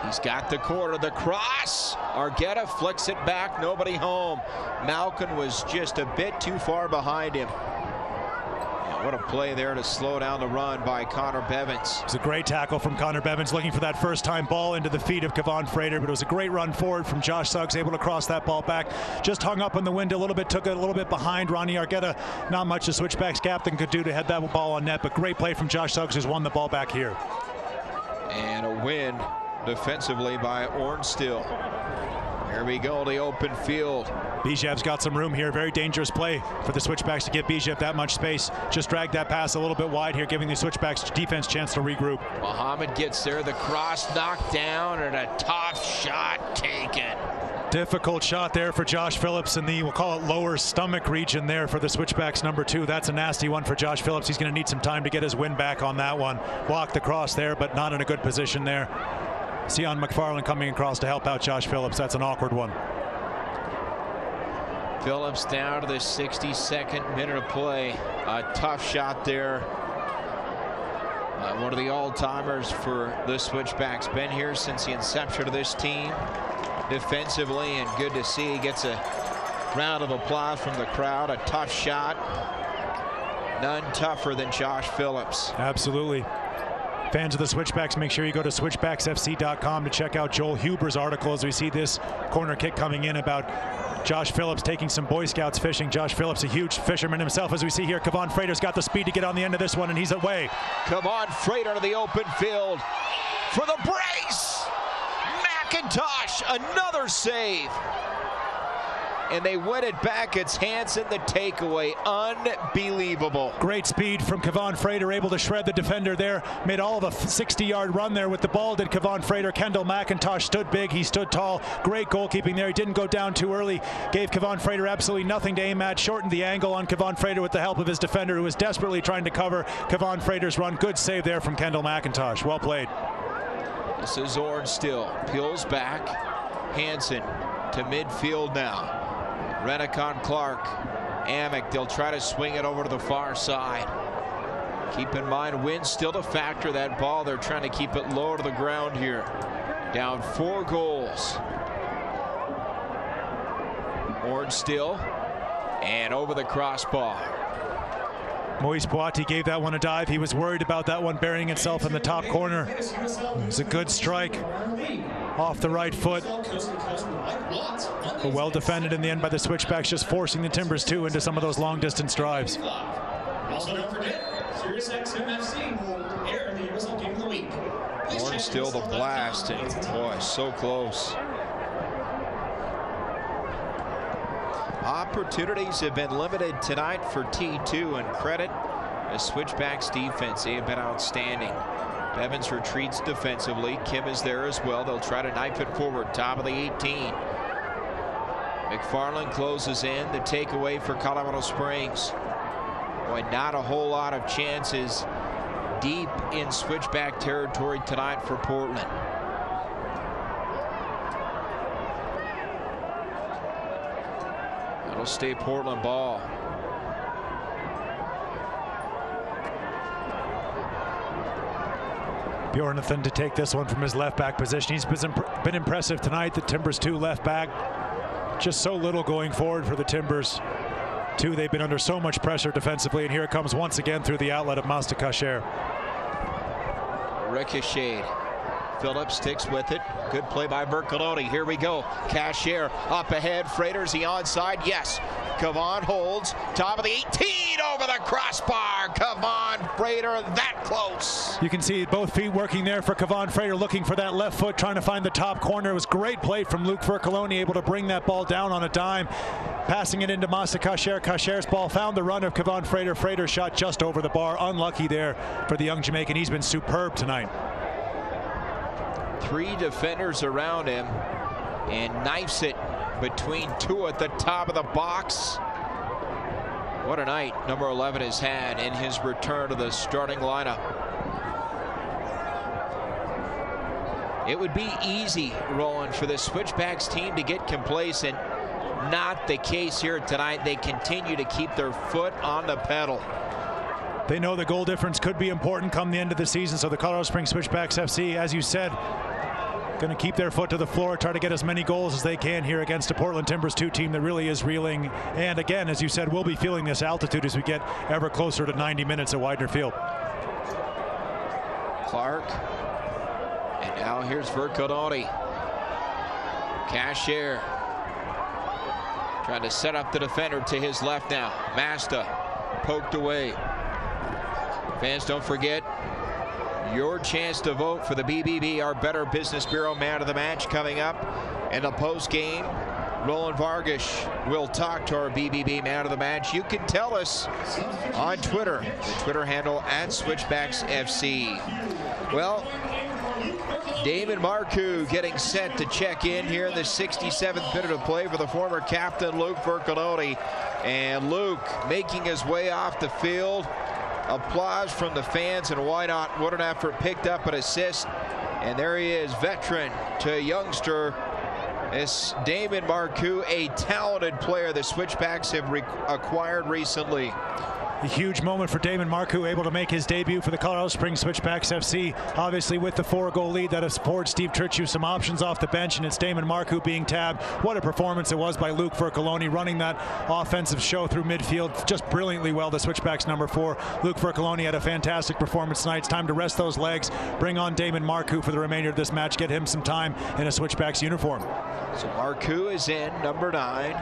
He's got the corner, the cross. Arquette flicks it back, nobody home. Malcolm was just a bit too far behind him. What a play there to slow down the run by Connor Bevins. It was a great tackle from Connor Bevins, looking for that first-time ball into the feet of Kevon Frater, but it was a great run forward from Josh Suggs, able to cross that ball back. Just hung up on the wind a little bit, took it a little bit behind Ronnie Arquette. Not much the Switchbacks captain could do to head that ball on net, but great play from Josh Suggs, who's won the ball back here. And a win defensively by Ornstill. Here we go, the open field. Bijev's got some room here. Very dangerous play for the Switchbacks to give Bijev that much space. Just drag that pass a little bit wide here, giving the Switchbacks defense chance to regroup. Muhammad gets there, the cross knocked down, and a tough shot taken. Difficult shot there for Josh Phillips in the, we'll call it lower stomach region there for the Switchbacks number 2. That's a nasty one for Josh Phillips. He's going to need some time to get his wind back on that one. Blocked the cross there, but not in a good position there. Sion McFarland coming across to help out Josh Phillips. That's an awkward one. Phillips down to the 62nd minute of play. A tough shot there. One of the all-timers for the Switchbacks. Been here since the inception of this team defensively, and good to see. He gets a round of applause from the crowd. A tough shot. None tougher than Josh Phillips. Absolutely. Fans of the Switchbacks, make sure you go to switchbacksfc.com to check out Joel Huber's article as we see this corner kick coming in about Josh Phillips taking some Boy Scouts fishing. Josh Phillips, a huge fisherman himself, as we see here. Kevon Frater's got the speed to get on the end of this one, and he's away. Kevon Frater to the open field for the brace. McIntosh, another save. And they win it back. It's Hansen, the takeaway. Unbelievable. Great speed from Kevon Frater, able to shred the defender there. Made all of a 60-yard run there with the ball, did Kevon Frater. Kendall McIntosh stood big. He stood tall. Great goalkeeping there. He didn't go down too early. Gave Kevon Frater absolutely nothing to aim at. Shortened the angle on Kevon Frater with the help of his defender, who was desperately trying to cover Kevon Frater's run. Good save there from Kendall McIntosh. Well played. This is Zorn still. Peels back. Hansen to midfield now. Rennicon Clark, Amick, they'll try to swing it over to the far side. Keep in mind, wind's still a factor. That ball, they're trying to keep it low to the ground here. Down 4 goals. Orange still, and over the crossbar. Moise Patti gave that one a dive. He was worried about that one burying itself in the top corner. It was a good strike off the right foot. But well defended in the end by the Switchbacks, just forcing the Timbers 2 into some of those long distance drives. Also, don't forget, SiriusXM FC will air the USL Game of the Week. Orange still the blast, and boy, so close. Opportunities have been limited tonight for T2, and credit the Switchbacks defense. They have been outstanding. Evans retreats defensively. Kim is there as well. They'll try to knife it forward, top of the 18. McFarland closes in. The takeaway for Colorado Springs. Boy, not a whole lot of chances deep in Switchback territory tonight for Portland. That'll stay Portland ball. Bjornathan to take this one from his left back position. He's been impressive tonight. The Timbers 2 left back. Just so little going forward for the Timbers 2. They've been under so much pressure defensively, and here it comes once again through the outlet of Masta Kasher. Ricochet. Phillips sticks with it. Good play by Bercoloni. Here we go. Cashier up ahead. Frater's he onside? Yes. Kevon holds. Top of the 18 over the crossbar. Kevon Frater that close. You can see both feet working there for Kevon Frater, looking for that left foot, trying to find the top corner. It was great play from Luke Bercoloni, able to bring that ball down on a dime. Passing it into Masta Kasher. Kasher's ball found the run of Kevon Frater. Frater shot just over the bar. Unlucky there for the young Jamaican. He's been superb tonight. 3 defenders around him, and knifes it between 2 at the top of the box. What a night number 11 has had in his return to the starting lineup. It would be easy, Roland, for the Switchbacks team to get complacent. Not the case here tonight. They continue to keep their foot on the pedal. They know the goal difference could be important come the end of the season, so the Colorado Springs Switchbacks FC, as you said, going to keep their foot to the floor, try to get as many goals as they can here against a Portland Timbers 2 team that really is reeling. And again, as you said, we'll be feeling this altitude as we get ever closer to 90 minutes at Weidner Field. Clark. And now here's Bercoloni. Cashier. Trying to set up the defender to his left now. Masta poked away. Fans, don't forget your chance to vote for the BBB, our Better Business Bureau Man of the Match, coming up In the post game, Roland Vargas will talk to our BBB man of the match. You can tell us on Twitter, the Twitter handle @Switchbacks FC. Well, Damon Marcoux getting set to check in here in the 67th minute of play for the former captain Luke Vercoloni. And Luke making his way off the field. Applause from the fans, and why not? What an effort. Picked up an assist. And there he is, veteran to youngster. It's Damon Marcoux, a talented player the Switchbacks have acquired recently. A huge moment for Damon Marcoux, able to make his debut for the Colorado Springs Switchbacks FC. Obviously with the 4-goal lead that has afforded Steve Tritchie some options off the bench, and it's Damon Marcoux being tabbed. What a performance it was by Luke Vercoloni, running that offensive show through midfield just brilliantly well. The Switchbacks number 4, Luke Vercoloni, had a fantastic performance tonight. It's time to rest those legs, bring on Damon Marcoux for the remainder of this match, get him some time in a Switchbacks uniform. So Marcoux is in, number 9.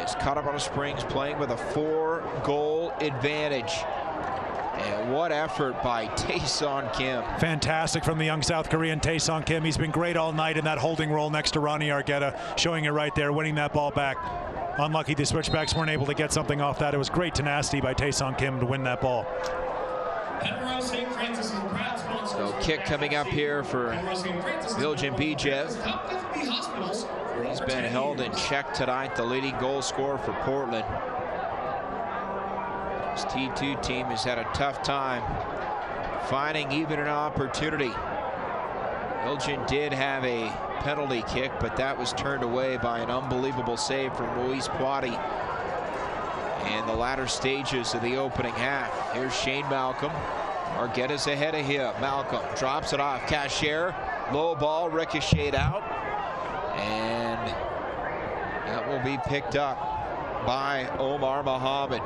Is Colorado Springs playing with a 4-goal advantage. And what effort by Tae-Son Kim. Fantastic from the young South Korean Tae-Son Kim. He's been great all night in that holding role next to Ronnie Argueta, showing it right there, winning that ball back. Unlucky the Switchbacks weren't able to get something off that. It was great tenacity by Tae-Son Kim to win that ball. So kick coming up here for Viljan Bijev. He's been held in check tonight, the leading goal scorer for Portland. This T2 team has had a tough time finding even an opportunity. Viljan did have a penalty kick, but that was turned away by an unbelievable save from Moise Patti in the latter stages of the opening half. Here's Shane Malcolm. Argueta's ahead of him. Malcolm drops it off. Cashier, low ball, ricocheted out. And that will be picked up by Omar Mohammed.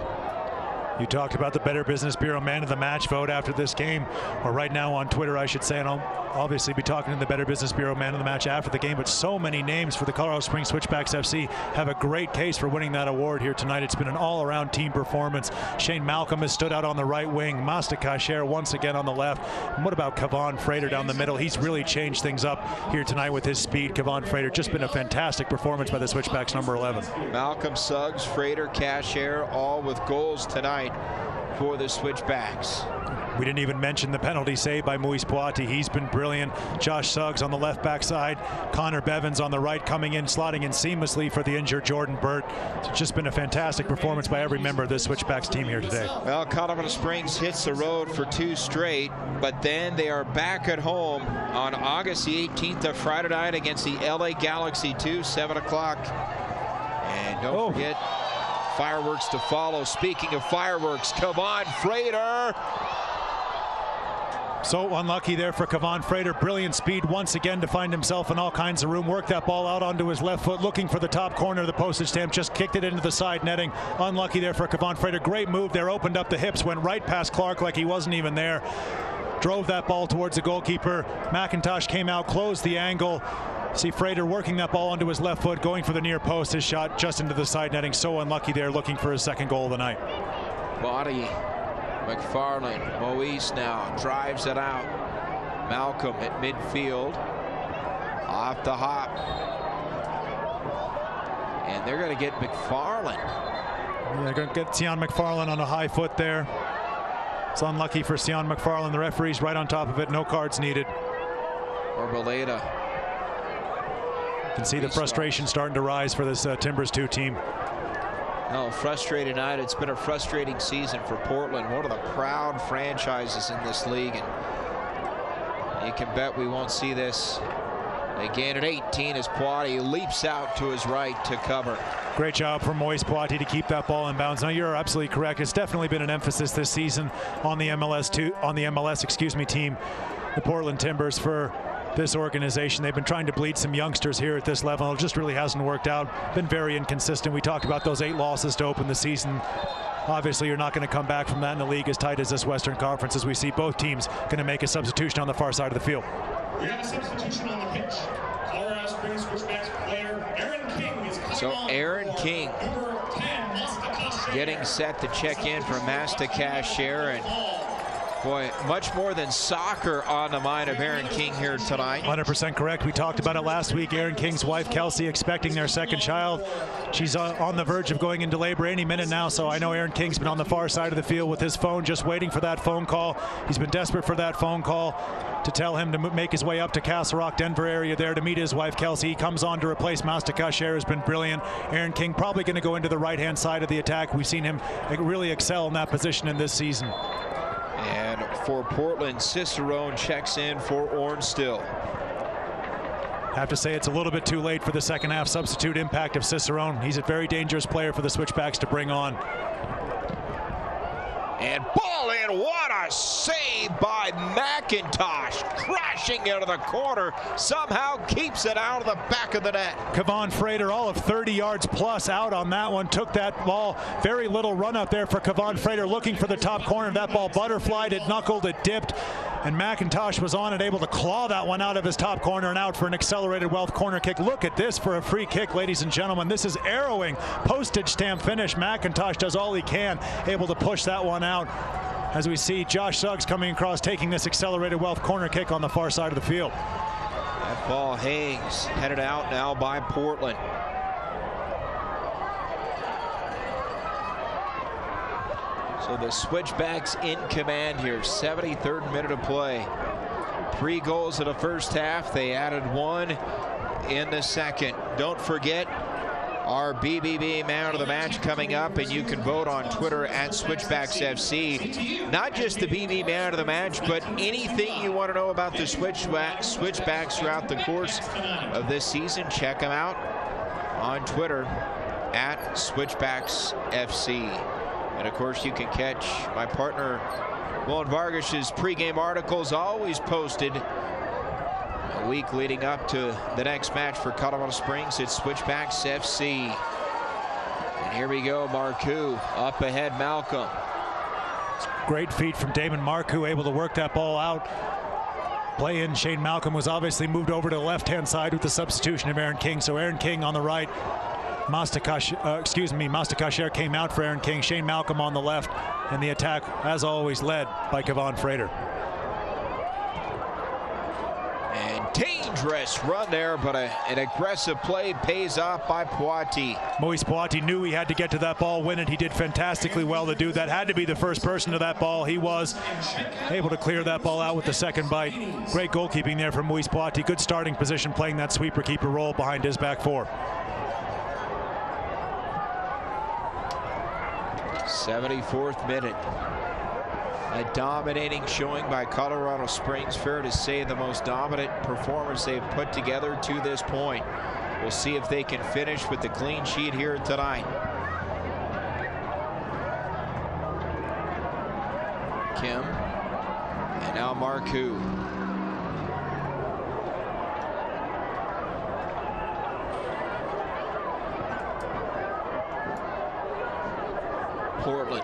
You talked about the Better Business Bureau Man of the Match vote after this game, or right now on Twitter, I should say, and I'll obviously be talking to the Better Business Bureau Man of the Match after the game, but so many names for the Colorado Springs Switchbacks FC have a great case for winning that award here tonight. It's been an all-around team performance. Shane Malcolm has stood out on the right wing. Masta Kasher once again on the left. And what about Kevon Frater down the middle? He's really changed things up here tonight with his speed. Kevon Frater, just been a fantastic performance by the Switchbacks number 11. Malcolm, Suggs, Frater, Kasher, all with goals tonight for the Switchbacks. We didn't even mention the penalty save by Moise Patti. He's been brilliant. Josh Suggs on the left back side. Connor Bevins on the right, coming in, slotting in seamlessly for the injured Jordan Burt. It's just been a fantastic performance by every member of this Switchbacks team here today. Well, Colorado Springs hits the road for 2 straight, but then they are back at home on August the 18th of Friday night against the LA Galaxy 2, 7 o'clock. And don't forget, fireworks to follow. Speaking of fireworks, Kevon Frater. So unlucky there for Kevon Frater. Brilliant speed once again to find himself in all kinds of room. Worked that ball out onto his left foot, looking for the top corner of the postage stamp. Just kicked it into the side netting. Unlucky there for Kevon Frater. Great move there. Opened up the hips. Went right past Clark like he wasn't even there. Drove that ball towards the goalkeeper. McIntosh came out, closed the angle. See Frater working that ball onto his left foot, going for the near post. His shot just into the side netting. So unlucky there, looking for his second goal of the night. Body. McFarland, Moise now drives it out. Malcolm at midfield, off the hop, and they're going to get McFarland. Yeah, they're going to get Sion McFarland on a high foot there. It's unlucky for Sion McFarland. The referee's right on top of it. No cards needed. Orbaleda. You can see the frustration starting to rise for this Timbers 2 team. Oh, frustrated night. It's been a frustrating season for Portland, one of the proud franchises in this league, and you can bet we won't see this again at 18 as Patti leaps out to his right to cover. Great job from Moise Patti to keep that ball in bounds. Now you're absolutely correct. It's definitely been an emphasis this season on the MLS team, the Portland Timbers, for this organization. They've been trying to bleed some youngsters here at this level. It just really hasn't worked out. Been very inconsistent. We talked about those 8 losses to open the season. Obviously, you're not going to come back from that in a league as tight as this Western Conference, as we see both teams going to make a substitution on the far side of the field. We have a substitution on the pitch. Colorado Springs Switchbacks player Aaron King is coming So on. Aaron King getting set to check in for Masta Kasher, and Boy, much more than soccer on the mind of Aaron King here tonight. 100% correct. We talked about it last week. Aaron King's wife, Kelsey, expecting their second child. She's on the verge of going into labor any minute now, so I know Aaron King's been on the far side of the field with his phone, just waiting for that phone call. He's been desperate for that phone call to tell him to make his way up to Castle Rock, Denver area there to meet his wife, Kelsey. He comes on to replace Mastakasher, has been brilliant. Aaron King probably going to go into the right-hand side of the attack. We've seen him really excel in that position in this season. And for Portland, Cicerone checks in for Ornstill. Have to say it's a little bit too late for the second half substitute impact of Cicerone. He's a very dangerous player for the Switchbacks to bring on. And ball in, what a save by McIntosh. Crashing into the corner, somehow keeps it out of the back of the net. Kevon Frater, all of 30 yards plus out on that one. Took that ball, very little run up there for Kevon Frater, looking for the top corner. That ball butterflied, it knuckled, it dipped. And McIntosh was on and able to claw that one out of his top corner and out for an accelerated Wealth corner kick. Look at this for a free kick, ladies and gentlemen. This is arrowing, postage stamp finish. McIntosh does all he can, able to push that one out. As we see Josh Suggs coming across, taking this accelerated Wealth corner kick on the far side of the field. That ball hangs, headed out now by Portland. So the Switchbacks in command here. 73rd minute of play. 3 goals in the first half. They added 1 in the second. Don't forget our BBB Man of the Match coming up, and you can vote on Twitter at Switchbacks FC. Not just the BBB Man of the Match, but anything you want to know about the Switchbacks throughout the course of this season. Check them out on Twitter at Switchbacks FC. And of course, you can catch my partner Willem Vargas's pregame articles, always posted a week leading up to the next match for Colorado Springs. It's Switchbacks FC. And here we go, Marcoux up ahead, Malcolm. Great feat from Damon Marcoux, able to work that ball out. Play in, Shane Malcolm was obviously moved over to the left-hand side with the substitution of Aaron King. So Aaron King on the right. Mastakasher came out for Aaron King. Shane Malcolm on the left, and the attack, as always, led by Kevon Frater. And dangerous run there, but an aggressive play pays off by Patti. Moise Patti knew he had to get to that ball, win it. He did fantastically well to do that. Had to be the first person to that ball. He was able to clear that ball out with the second bite. Great goalkeeping there from Moise Patti. Good starting position, playing that sweeper-keeper role behind his back four. 74th minute. A dominating showing by Colorado Springs. Fair to say the most dominant performance they've put together to this point. We'll see if they can finish with the clean sheet here tonight. Kim. And now Marcoux. Portland.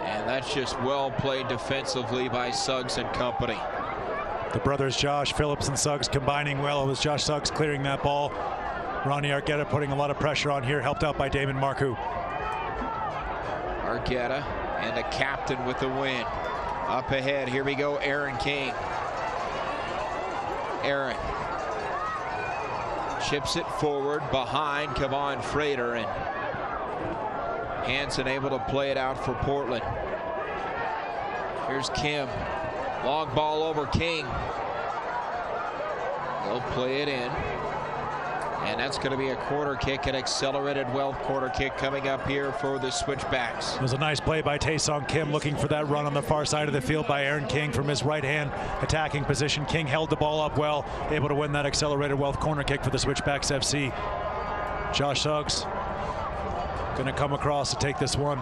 And that's just well played defensively by Suggs and company. The brothers Josh Phillips and Suggs combining well. It was Josh Suggs clearing that ball. Ronnie Argueta putting a lot of pressure on here, helped out by Damon Marcoux. Argueta and the captain with the win. Up ahead, here we go, Aaron King. Aaron chips it forward behind Kevon Frater, and Hansen able to play it out for Portland. Here's Kim. Long ball over King. They'll play it in. And that's going to be a corner kick, an accelerated Wealth corner kick coming up here for the Switchbacks. It was a nice play by Taesung Kim, looking for that run on the far side of the field by Aaron King from his right hand attacking position. King held the ball up well, able to win that accelerated Wealth corner kick for the Switchbacks FC. Josh Suggs going to come across to take this one.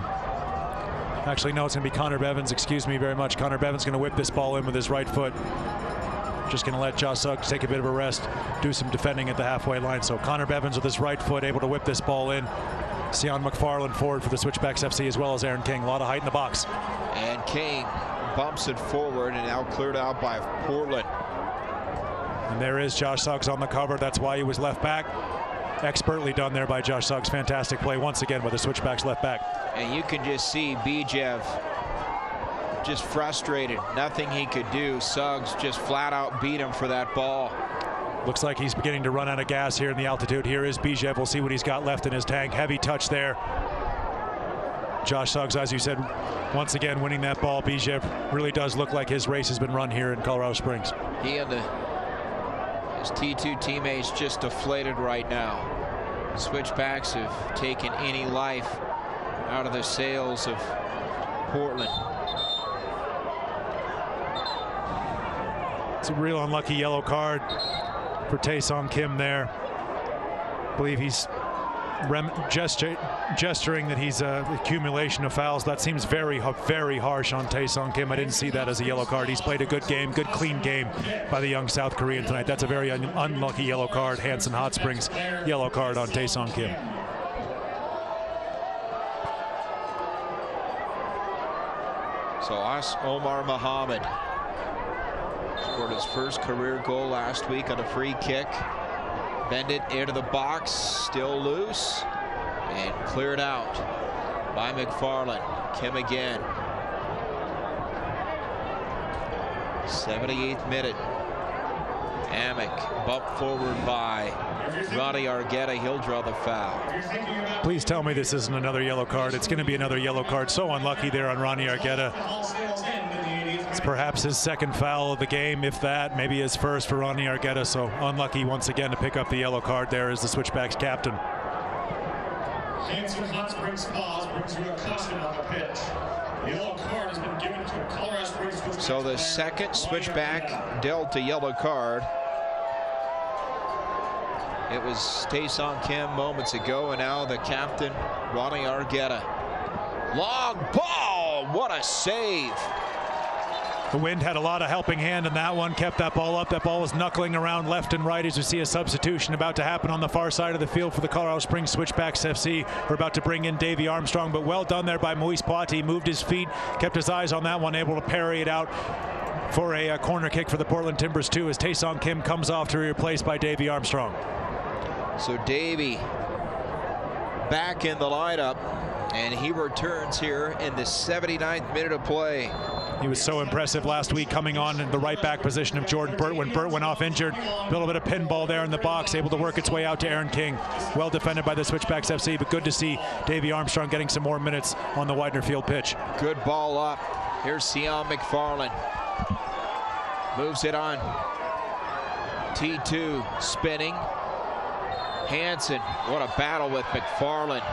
Actually, no, it's going to be Connor Bevins. Excuse me very much. Connor Bevins going to whip this ball in with his right foot. Just going to let Josh Suggs take a bit of a rest, do some defending at the halfway line. So Connor Bevins with his right foot able to whip this ball in. Sion McFarland forward for the Switchbacks FC, as well as Aaron King. A lot of height in the box. And King bumps it forward and now cleared out by Portland. And there is Josh Suggs on the cover. That's why he was left back. Expertly done there by Josh Suggs. Fantastic play once again with the Switchbacks left back. And you can just see Bijev just frustrated. Nothing he could do. Suggs just flat out beat him for that ball. Looks like he's beginning to run out of gas here in the altitude. Here is Bijev. We'll see what he's got left in his tank. Heavy touch there. Josh Suggs, as you said, once again winning that ball. Bijev really does look like his race has been run here in Colorado Springs. He and his T2 teammates just deflated right now. Switchbacks have taken any life out of the sails of Portland. It's a real unlucky yellow card for Tae-Song Kim there. I believe he's gesturing that he's an accumulation of fouls. That seems very harsh on Tae-Song Kim. I didn't see that as a yellow card. He's played a good game, good clean game by the young South Korean tonight. That's a very unlucky yellow card. Hanson Hot Springs yellow card on Tae-Song Kim. So Omar Mohammed scored his first career goal last week on a free kick. Bend it into the box, still loose, and cleared out by McFarland. Kim again. 78th minute. Amick bumped forward by Ronnie Argueta. He'll draw the foul. Please tell me this isn't another yellow card. It's going to be another yellow card. So unlucky there on Ronnie Argueta. It's perhaps his second foul of the game, if that, maybe his first for Ronnie Argueta. So unlucky once again to pick up the yellow card there as the Switchbacks captain. Hanson Hot Springs Spas brings you a caution on the pitch. The yellow card has been given to Colorado Springs. So the second Switchback dealt a yellow card. It was Tae-Song Kim moments ago, and now the captain, Ronnie Argueta. Long ball, what a save. The wind had a lot of helping hand in that one, kept that ball up. That ball was knuckling around left and right as we see a substitution about to happen on the far side of the field for the Colorado Springs Switchbacks FC. We're about to bring in Davey Armstrong, but well done there by Moise Patti. Moved his feet, kept his eyes on that one, able to parry it out for a corner kick for the Portland Timbers 2 as Tae-Song Kim comes off to be replaced by Davey Armstrong. So Davey back in the lineup, and he returns here in the 79th minute of play. He was so impressive last week coming on in the right back position of Jordan Burt when Burt went off injured. A little bit of pinball there in the box, able to work its way out to Aaron King. Well defended by the Switchbacks FC, but good to see Davey Armstrong getting some more minutes on the Weidner Field pitch. Good ball up. Here's Sion McFarland. Moves it on. T2 spinning. Hanson, what a battle with McFarland.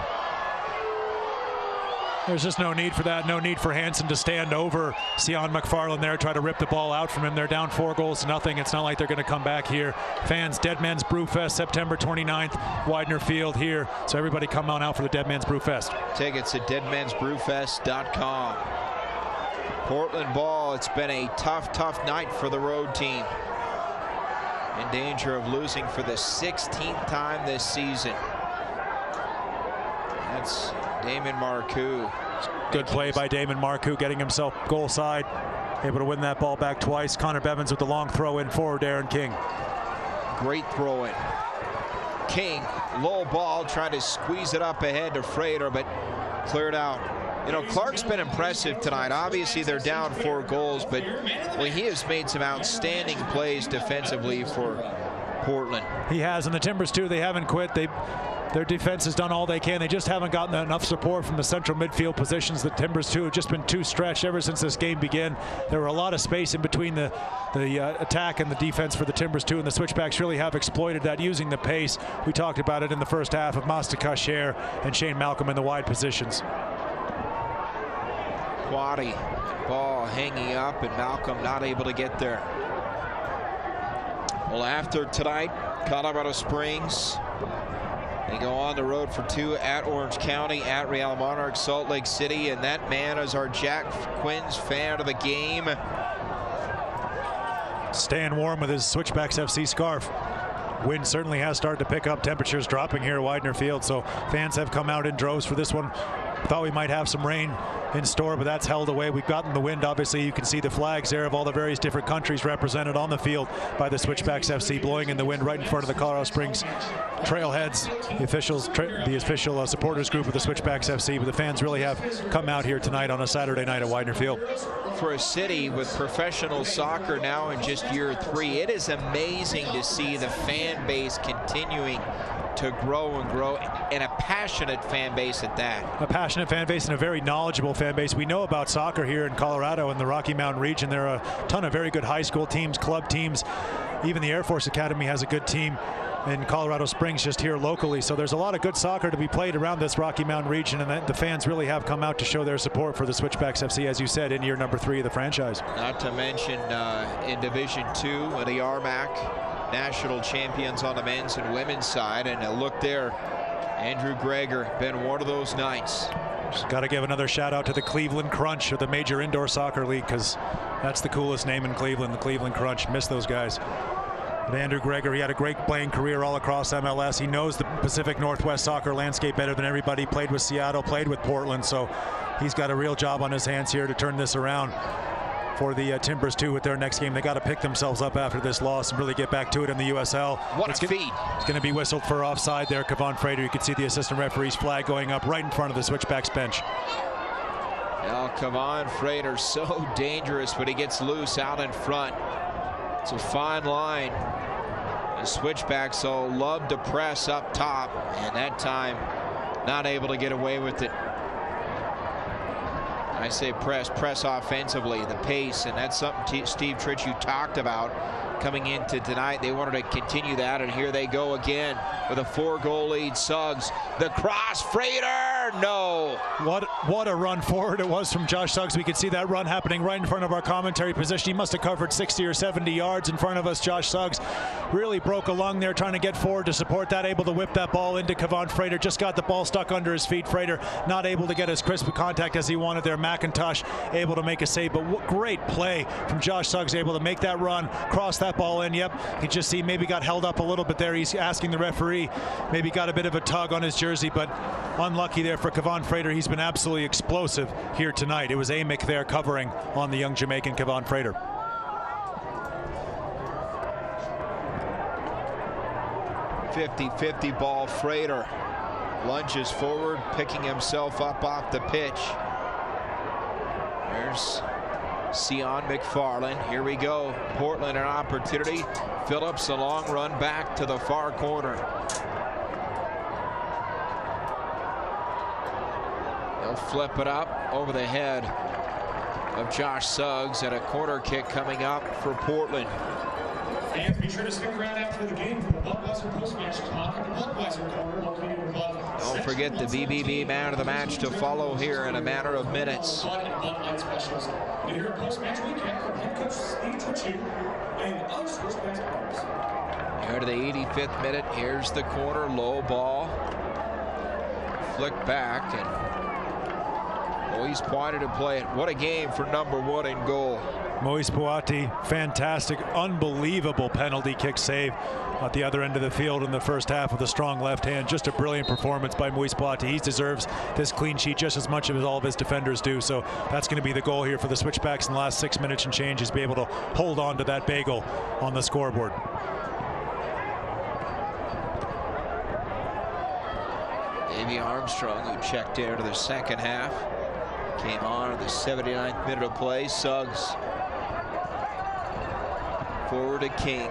There's just no need for that. No need for Hanson to stand over Sion McFarland there, try to rip the ball out from him. They're down 4-0. It's not like they're going to come back here. Fans, Dead Man's Brew Fest, September 29th, Weidner Field here. So everybody come on out for the Dead Man's Brew Fest. Tickets at deadmansbrewfest.com. Portland ball. It's been a tough night for the road team. In danger of losing for the 16th time this season. That's Damon Marcoux. Good play by Damon Marcoux, getting himself goal side. Able to win that ball back twice. Connor Bevins with the long throw in for Darren King. Great throw in. King, low ball, trying to squeeze it up ahead to Frater, but cleared out. You know, Clark's been impressive tonight. Obviously, they're down 4 goals, but well, he has made some outstanding plays defensively for Portland. He has, and the Timbers too. They haven't quit. Their defense has done all they can. They just haven't gotten enough support from the central midfield positions. The Timbers too have just been too stretched ever since this game began. There were a lot of space in between the attack and the defense for the Timbers too, and the Switchbacks really have exploited that using the pace. We talked about it in the first half of Masta Kasher and Shane Malcolm in the wide positions. Patti, ball hanging up, and Malcolm not able to get there. Well, after tonight, Colorado Springs, they go on the road for 2 at Orange County, at Real Monarchs, Salt Lake City, and that man is our Jack Quinn's fan of the game. Staying warm with his Switchbacks FC scarf. Wind certainly has started to pick up. Temperatures dropping here at Weidner Field, so fans have come out in droves for this one. Thought we might have some rain in store, but that's held away. We've gotten the wind. Obviously, you can see the flags there of all the various different countries represented on the field by the Switchbacks FC, blowing in the wind right in front of the Colorado Springs Trailheads, the official supporters group of the Switchbacks FC. But the fans really have come out here tonight on a Saturday night at Weidner Field. For a city with professional soccer now in just year 3, it is amazing to see the fan base continuing to grow and grow, and a passionate fan base at that. A passionate fan base and a very knowledgeable fan base. We know about soccer here in Colorado and the Rocky Mountain region. There are a ton of very good high school teams, club teams. Even the Air Force Academy has a good team in Colorado Springs just here locally. So there's a lot of good soccer to be played around this Rocky Mountain region, and the fans really have come out to show their support for the Switchbacks FC, as you said, in year number 3 of the franchise. Not to mention in Division 2 of the RMAC, national champions on the men's and women's side. And a look there, Andrew Greger, been one of those nights. Just got to give another shout out to the Cleveland Crunch, or the Major Indoor Soccer League, because that's the coolest name in Cleveland, the Cleveland Crunch. Miss those guys. But Andrew Greger, he had a great playing career all across MLS. He knows the Pacific Northwest soccer landscape better than everybody. Played with Seattle, played with Portland, so he's got a real job on his hands here to turn this around for the Timbers too with their next game. They got to pick themselves up after this loss and really get back to it in the USL. What a feat. It's going to be whistled for offside there. Kevon Frater, you can see the assistant referee's flag going up right in front of the Switchbacks bench. Now Kevon Frater, so dangerous when he gets loose out in front. It's a fine line. The Switchbacks will love to press up top, and that time not able to get away with it. I say press offensively, the pace, and that's something Steve Tritchie talked about coming into tonight. They wanted to continue that, and here they go again with a 4-goal lead. Suggs, the cross, Frater, no. What a run forward it was from Josh Suggs. We could see that run happening right in front of our commentary position. He must have covered 60 or 70 yards in front of us. Josh Suggs really broke a lung there trying to get forward to support that, able to whip that ball into Kevon Frater. Just got the ball stuck under his feet. Frater not able to get as crisp a contact as he wanted there. McIntosh able to make a save, but what great play from Josh Suggs, able to make that run, cross that ball in. Yep, you just see maybe got held up a little bit there. He's asking the referee, maybe got a bit of a tug on his jersey, but unlucky there for Kevon Frater. He's been absolutely explosive here tonight. It was Amick there covering on the young Jamaican Kevon Frater. .50 ball. Frater lunges forward, picking himself up off the pitch. There's Sion McFarland. Here we go. Portland an opportunity. Phillips a long run back to the far corner. They'll flip it up over the head of Josh Suggs, and a corner kick coming up for Portland. Fans, be sure to stick around after the game for the Budweiser post-match talk at the Budweiser corner located above. Don't forget the BBB man of the match to follow here in a matter of minutes. Bud Light specials. And here at post-match recap from head coach Steve Tritchie and other Switchbacks players. Here to the 85th minute. Here's the corner, low ball. Flick back, and Moise Poiti to play it. What a game for number 1 in goal. Moise Poiti, fantastic, unbelievable penalty kick save at the other end of the field in the first half with a strong left hand. Just a brilliant performance by Moise Poiti. He deserves this clean sheet just as much as all of his defenders do. So that's going to be the goal here for the Switchbacks in the last 6 minutes and change, is be able to hold on to that bagel on the scoreboard. Davey Armstrong, who checked into the second half, came on in the 79th minute of play. Suggs forward to King.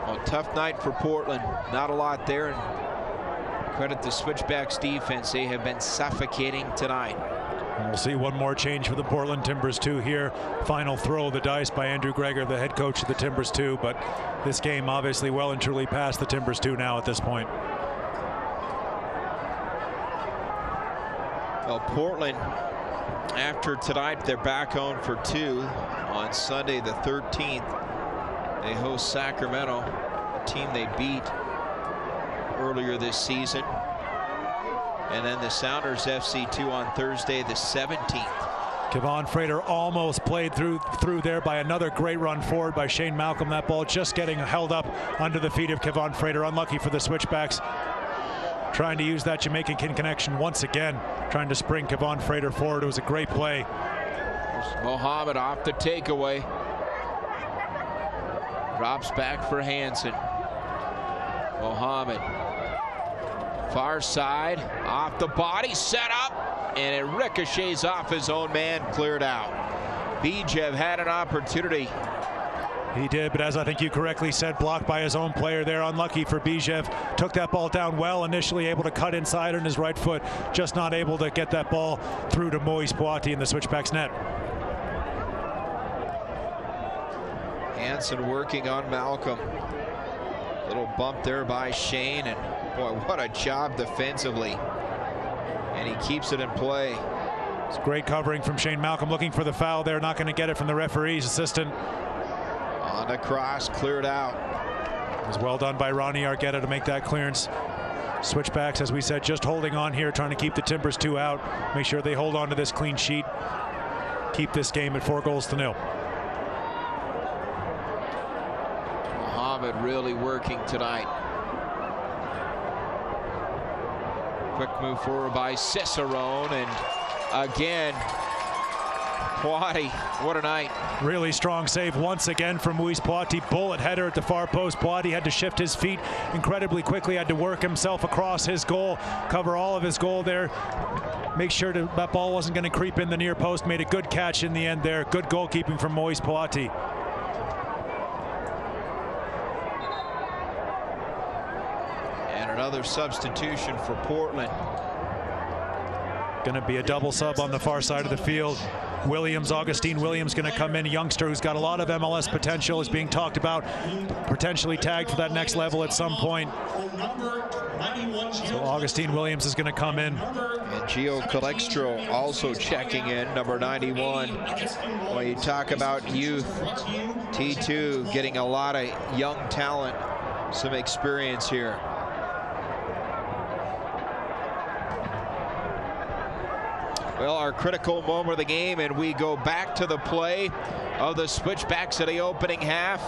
Well, tough night for Portland. Not a lot there, and credit the Switchbacks defense. They have been suffocating tonight. We'll see one more change for the Portland Timbers too here. Final throw of the dice by Andrew Greger, the head coach of the Timbers too. But this game obviously well and truly past the Timbers too now at this point. Well, Portland, after tonight, they're back on for 2 on Sunday the 13th. They host Sacramento, a team they beat earlier this season. And then the Sounders FC 2 on Thursday the 17th. Kevon Frater almost played through there by another great run forward by Shane Malcolm. That ball just getting held up under the feet of Kevon Frater. Unlucky for the Switchbacks. Trying to use that Jamaican connection once again, trying to spring Kevon Frater forward. It was a great play. There's Mohammed off the takeaway. Drops back for Hansen. Mohammed. Far side, off the body, set up, and it ricochets off his own man, cleared out. Bijev had an opportunity. He did, but as I think you correctly said, blocked by his own player there. Unlucky for Bijev. Took that ball down well, initially able to cut inside on his right foot, just not able to get that ball through to Moise Patti in the Switchbacks net. Hansen working on Malcolm. Little bump there by Shane, and boy, what a job defensively. And he keeps it in play. It's great covering from Shane Malcolm, looking for the foul there, not going to get it from the referee's assistant. On the cross, cleared out. It was well done by Ronnie Argetta to make that clearance. Switchbacks, as we said, just holding on here, trying to keep the Timbers 2 out. Make sure they hold on to this clean sheet. Keep this game at 4-0. Mohammed really working tonight. Quick move forward by Cicerone, and again, Patti, what a night. Really strong save once again from Moise Patti. Bullet header at the far post. Patti had to shift his feet incredibly quickly, had to work himself across his goal, cover all of his goal there. Make sure that ball wasn't going to creep in the near post. Made a good catch in the end there. Good goalkeeping from Moise Patti. And another substitution for Portland. Going to be a double sub on the far side of the field. Augustine Williams going to come in, a youngster who's got a lot of MLS potential, is being talked about, potentially tagged for that next level at some point. So Augustine Williams is going to come in. And Gio Calextro also checking in, number 91. Well, you talk about youth, T2 getting a lot of young talent, some experience here. Well, our critical moment of the game, and we go back to the play of the Switchbacks of the opening half.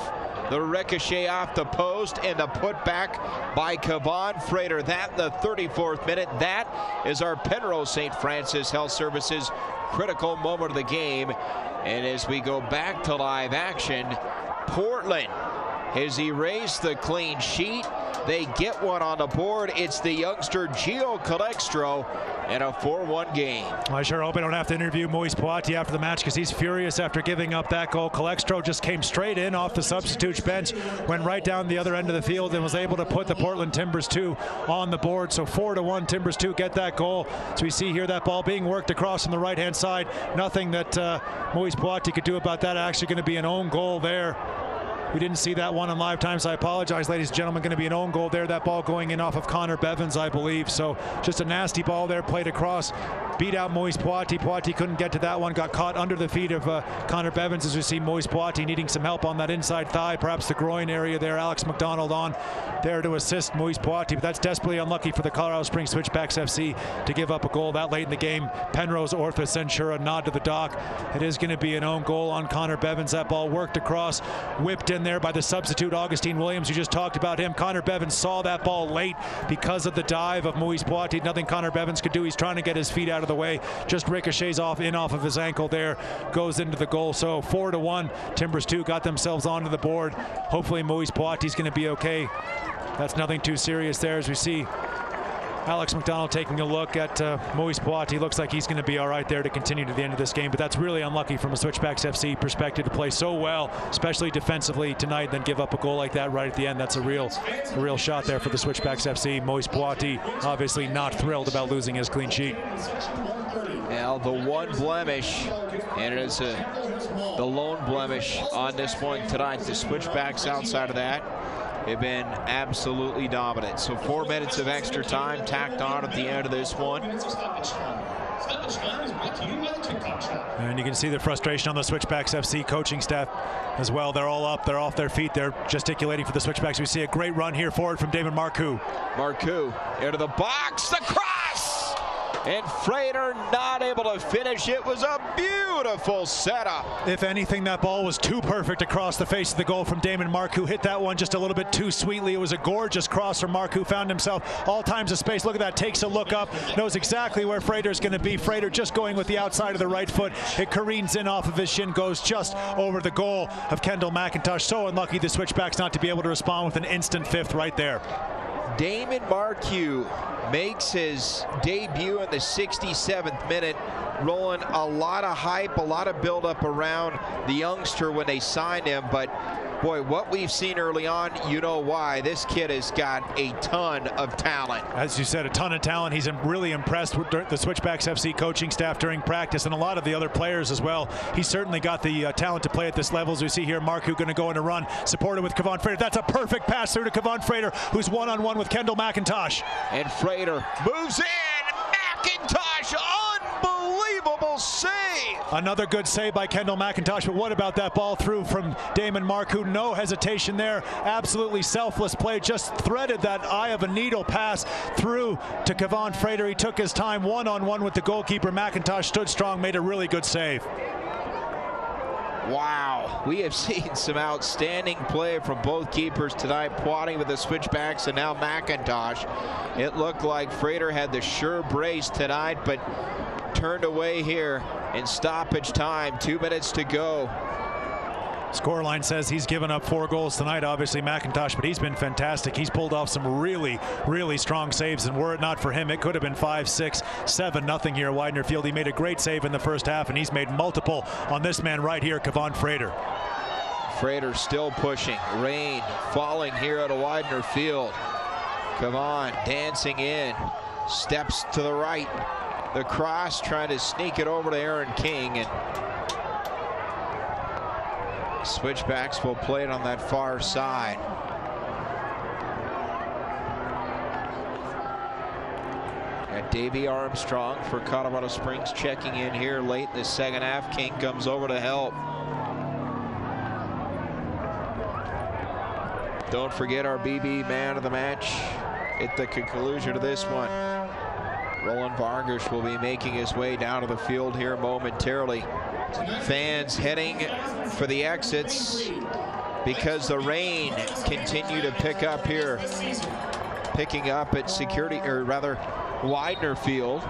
The ricochet off the post and the putback by Kevon Frater. That in the 34th minute. That is our Penrose St. Francis Health Services critical moment of the game. And as we go back to live action, Portland has erased the clean sheet. They get one on the board. It's the youngster Gio Calextro in a 4-1 game. I sure hope I don't have to interview Moise Patti after the match, because he's furious after giving up that goal. Calextro just came straight in off the substitute bench, went right down the other end of the field, and was able to put the Portland Timbers 2 on the board. So 4-1, Timbers 2 get that goal. So we see here that ball being worked across on the right-hand side. Nothing that Moise Patti could do about that. Actually going to be an own goal there. We didn't see that one on live time, so I apologize, ladies and gentlemen. Going to be an own goal there. That ball going in off of Connor Bevins, I believe. So just a nasty ball there, played across, beat out Moise Patti. Patti couldn't get to that one, got caught under the feet of Connor Bevins, as we see Moise Patti needing some help on that inside thigh, perhaps the groin area there. Alex McDonald on there to assist Moise Patti, but that's desperately unlucky for the Colorado Springs Switchbacks FC to give up a goal that late in the game. Penrose Ortha Censura nod to the dock. It is going to be an own goal on Connor Bevins. That ball worked across, whipped in there by the substitute Augustine Williams. You just talked about him. Connor Bevins saw that ball late because of the dive of Moise Patti. Nothing Connor Bevins could do. He's trying to get his feet out of the way. Just ricochets off of his ankle there, goes into the goal. So 4-1, Timbers 2 got themselves onto the board. Hopefully Moise Patti's going to be okay. That's nothing too serious there, as we see Alex McDonald taking a look at Moise Patti. Looks like he's going to be all right there to continue to the end of this game, but that's really unlucky from a Switchbacks FC perspective to play so well, especially defensively tonight, then give up a goal like that right at the end. That's a real shot there for the Switchbacks FC. Moise Patti obviously not thrilled about losing his clean sheet. Now the one blemish, and it is the lone blemish on this point tonight. The Switchbacks outside of that have been absolutely dominant. So 4 minutes of extra time tacked on at the end of this one. And you can see the frustration on the Switchbacks FC coaching staff as well. They're all up, they're off their feet, they're gesticulating for the Switchbacks. We see a great run here forward from David Marcoux. Marcoux into the box, the cross! And Frater not able to finish. It was a beautiful setup. If anything, that ball was too perfect across the face of the goal from Damon Mark, who hit that one just a little bit too sweetly. It was a gorgeous cross from Mark, who found himself all times of space. Look at that, takes a look up, knows exactly where Frater's going to be. Frater just going with the outside of the right foot. It careens in off of his shin, goes just over the goal of Kendall McIntosh. So unlucky the Switchbacks not to be able to respond with an instant fifth right there. Damon Marque makes his debut in the 67th minute, rolling a lot of hype, a lot of buildup around the youngster when they signed him. But boy, what we've seen early on, you know why. This kid has got a ton of talent. As you said, a ton of talent. He's really impressed with the Switchbacks FC coaching staff during practice, and a lot of the other players as well. He's certainly got the talent to play at this level. As we see here, Mark, who's going to go on a run, supported with Kevon Frater. That's a perfect pass through to Kevon Frater, who's one-on-one with Kendall McIntosh. And Frater moves in. McIntosh, unbelievable save. Another good save by Kendall McIntosh, but what about that ball through from Damon Mark, who no hesitation there, absolutely selfless play, just threaded that eye of a needle pass through to Kevon Frater. He took his time one-on-one with the goalkeeper. McIntosh stood strong, made a really good save. Wow, we have seen some outstanding play from both keepers tonight. Patti with the Switchbacks and now McIntosh. It looked like Frater had the sure brace tonight, but turned away here in stoppage time. 2 minutes to go. Scoreline says he's given up 4 goals tonight, obviously McIntosh, but he's been fantastic. He's pulled off some really, really strong saves, and were it not for him, it could have been 5-6, 7-0 here at Weidner Field. He made a great save in the first half, and he's made multiple on this man right here, Kevon Frater. Frater still pushing. Rain falling here at a Weidner Field. Kevon dancing in, steps to the right. The cross, trying to sneak it over to Aaron King, and Switchbacks will play it on that far side. Got Davey Armstrong for Colorado Springs checking in here late in the second half. King comes over to help. Don't forget our BB man of the match at the conclusion of this one. Roland Vargas will be making his way down to the field here momentarily. Fans heading for the exits because the rain continue to pick up here. Picking up at security, or rather Weidner Field.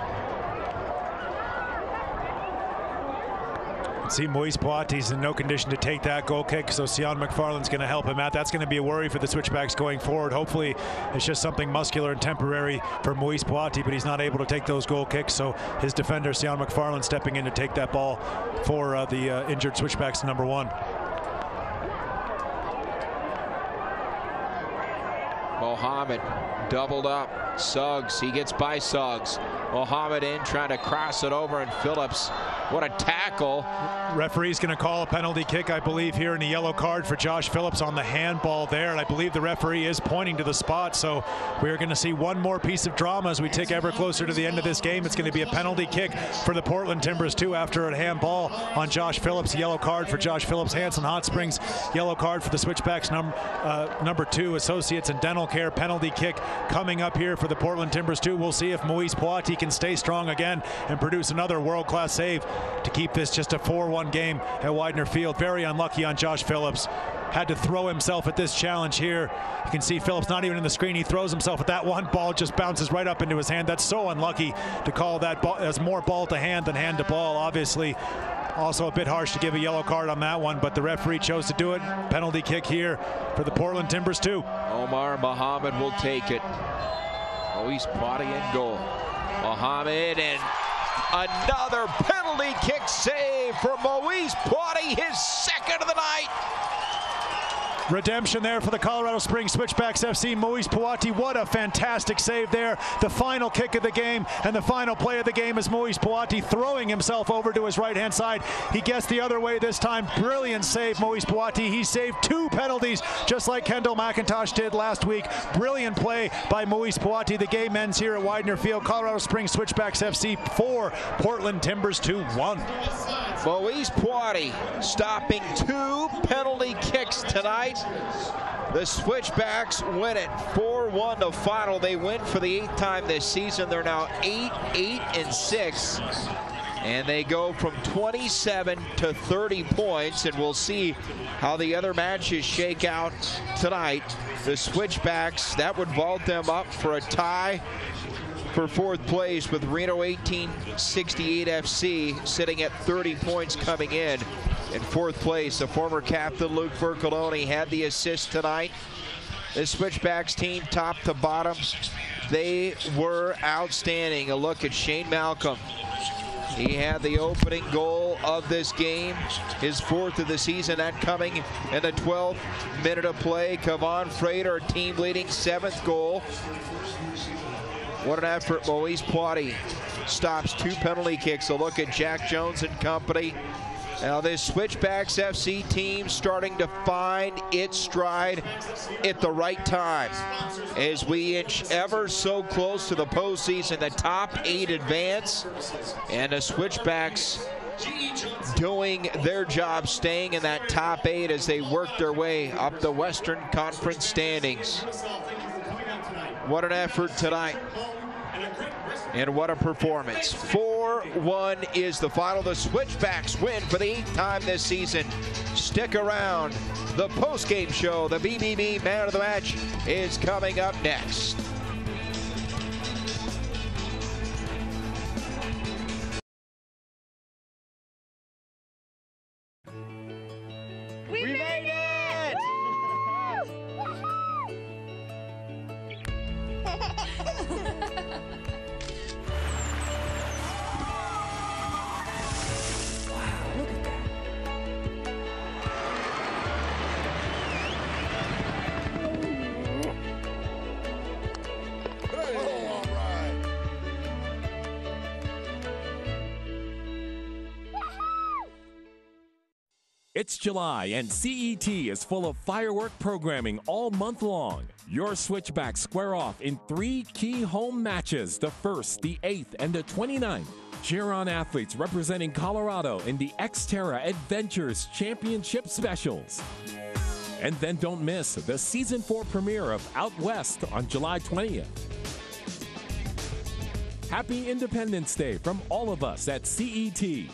See, Moise Poiti's in no condition to take that goal kick, so Sion McFarland's going to help him out. That's going to be a worry for the Switchbacks going forward. Hopefully it's just something muscular and temporary for Moise Poiti, but he's not able to take those goal kicks, so his defender Sion McFarland stepping in to take that ball for the injured Switchbacks number 1. Mohammed doubled up. Suggs, he gets by Suggs. Mohammed in, trying to cross it over, and Phillips, what a tackle. Referee's going to call a penalty kick, I believe, here in a yellow card for Josh Phillips on the handball there, and I believe the referee is pointing to the spot, so we're going to see one more piece of drama as we tick ever closer to the end of this game. It's going to be a penalty kick for the Portland Timbers, too, after a handball on Josh Phillips. Yellow card for Josh Phillips. Hanson Hot Springs, yellow card for the Switchbacks number 2, Associates and Dental Care. Penalty kick coming up here for the Portland Timbers, too. We'll see if Moise Poiti can stay strong again and produce another world-class save to keep this just a 4-1 game at Weidner Field. Very unlucky on Josh Phillips. Had to throw himself at this challenge here. You can see Phillips not even in the screen. He throws himself at that one. Ball just bounces right up into his hand. That's so unlucky to call that ball as more ball to hand than hand to ball, obviously. Also a bit harsh to give a yellow card on that one, but the referee chose to do it. Penalty kick here for the Portland Timbers, too. Omar Mohammed will take it. Moise Poiti in goal. Mohammed, and another penalty kick save for Moise Poiti, his second of the night. Redemption there for the Colorado Springs Switchbacks FC. Moise Poiti, what a fantastic save there. The final kick of the game and the final play of the game is Moise Poiti throwing himself over to his right-hand side. He gets the other way this time. Brilliant save, Moise Poiti. He saved 2 penalties, just like Kendall McIntosh did last week. Brilliant play by Moise Poiti. The game ends here at Weidner Field. Colorado Springs Switchbacks FC 4, Portland Timbers 2-1. Moise Poiti stopping 2 penalty kicks tonight. The Switchbacks win it 4-1 to final. They win for the 8th time this season. They're now 8-6. And they go from 27 to 30 points. And we'll see how the other matches shake out tonight. The Switchbacks, that would vault them up for a tie for 4th place with Reno 1868 FC sitting at 30 points coming in. In 4th place, the former captain Luke Vercoloni had the assist tonight. The Switchbacks team, top to bottom, they were outstanding. A look at Shane Malcolm. He had the opening goal of this game, his 4th of the season, that coming in the 12th minute of play. Kevon Frater, team leading 7th goal. What an effort. Moise Patti stops 2 penalty kicks. A look at Jack Jones and company. Now this Switchbacks FC team starting to find its stride at the right time as we inch ever so close to the postseason. The top 8 advance, and the Switchbacks doing their job, staying in that top 8 as they work their way up the Western Conference standings. What an effort tonight. And what a performance. 4-1 is the final. The Switchbacks win for the 8th time this season. Stick around. The post-game show, the BBB Man of the Match, is coming up next. We made it! It's July, and CET is full of firework programming all month long. Your Switchbacks square off in 3 key home matches, the 1st, the 8th, and the 29th. Cheer on athletes representing Colorado in the Xterra Adventures Championship Specials. And then don't miss the Season 4 premiere of Out West on July 20th. Happy Independence Day from all of us at CET.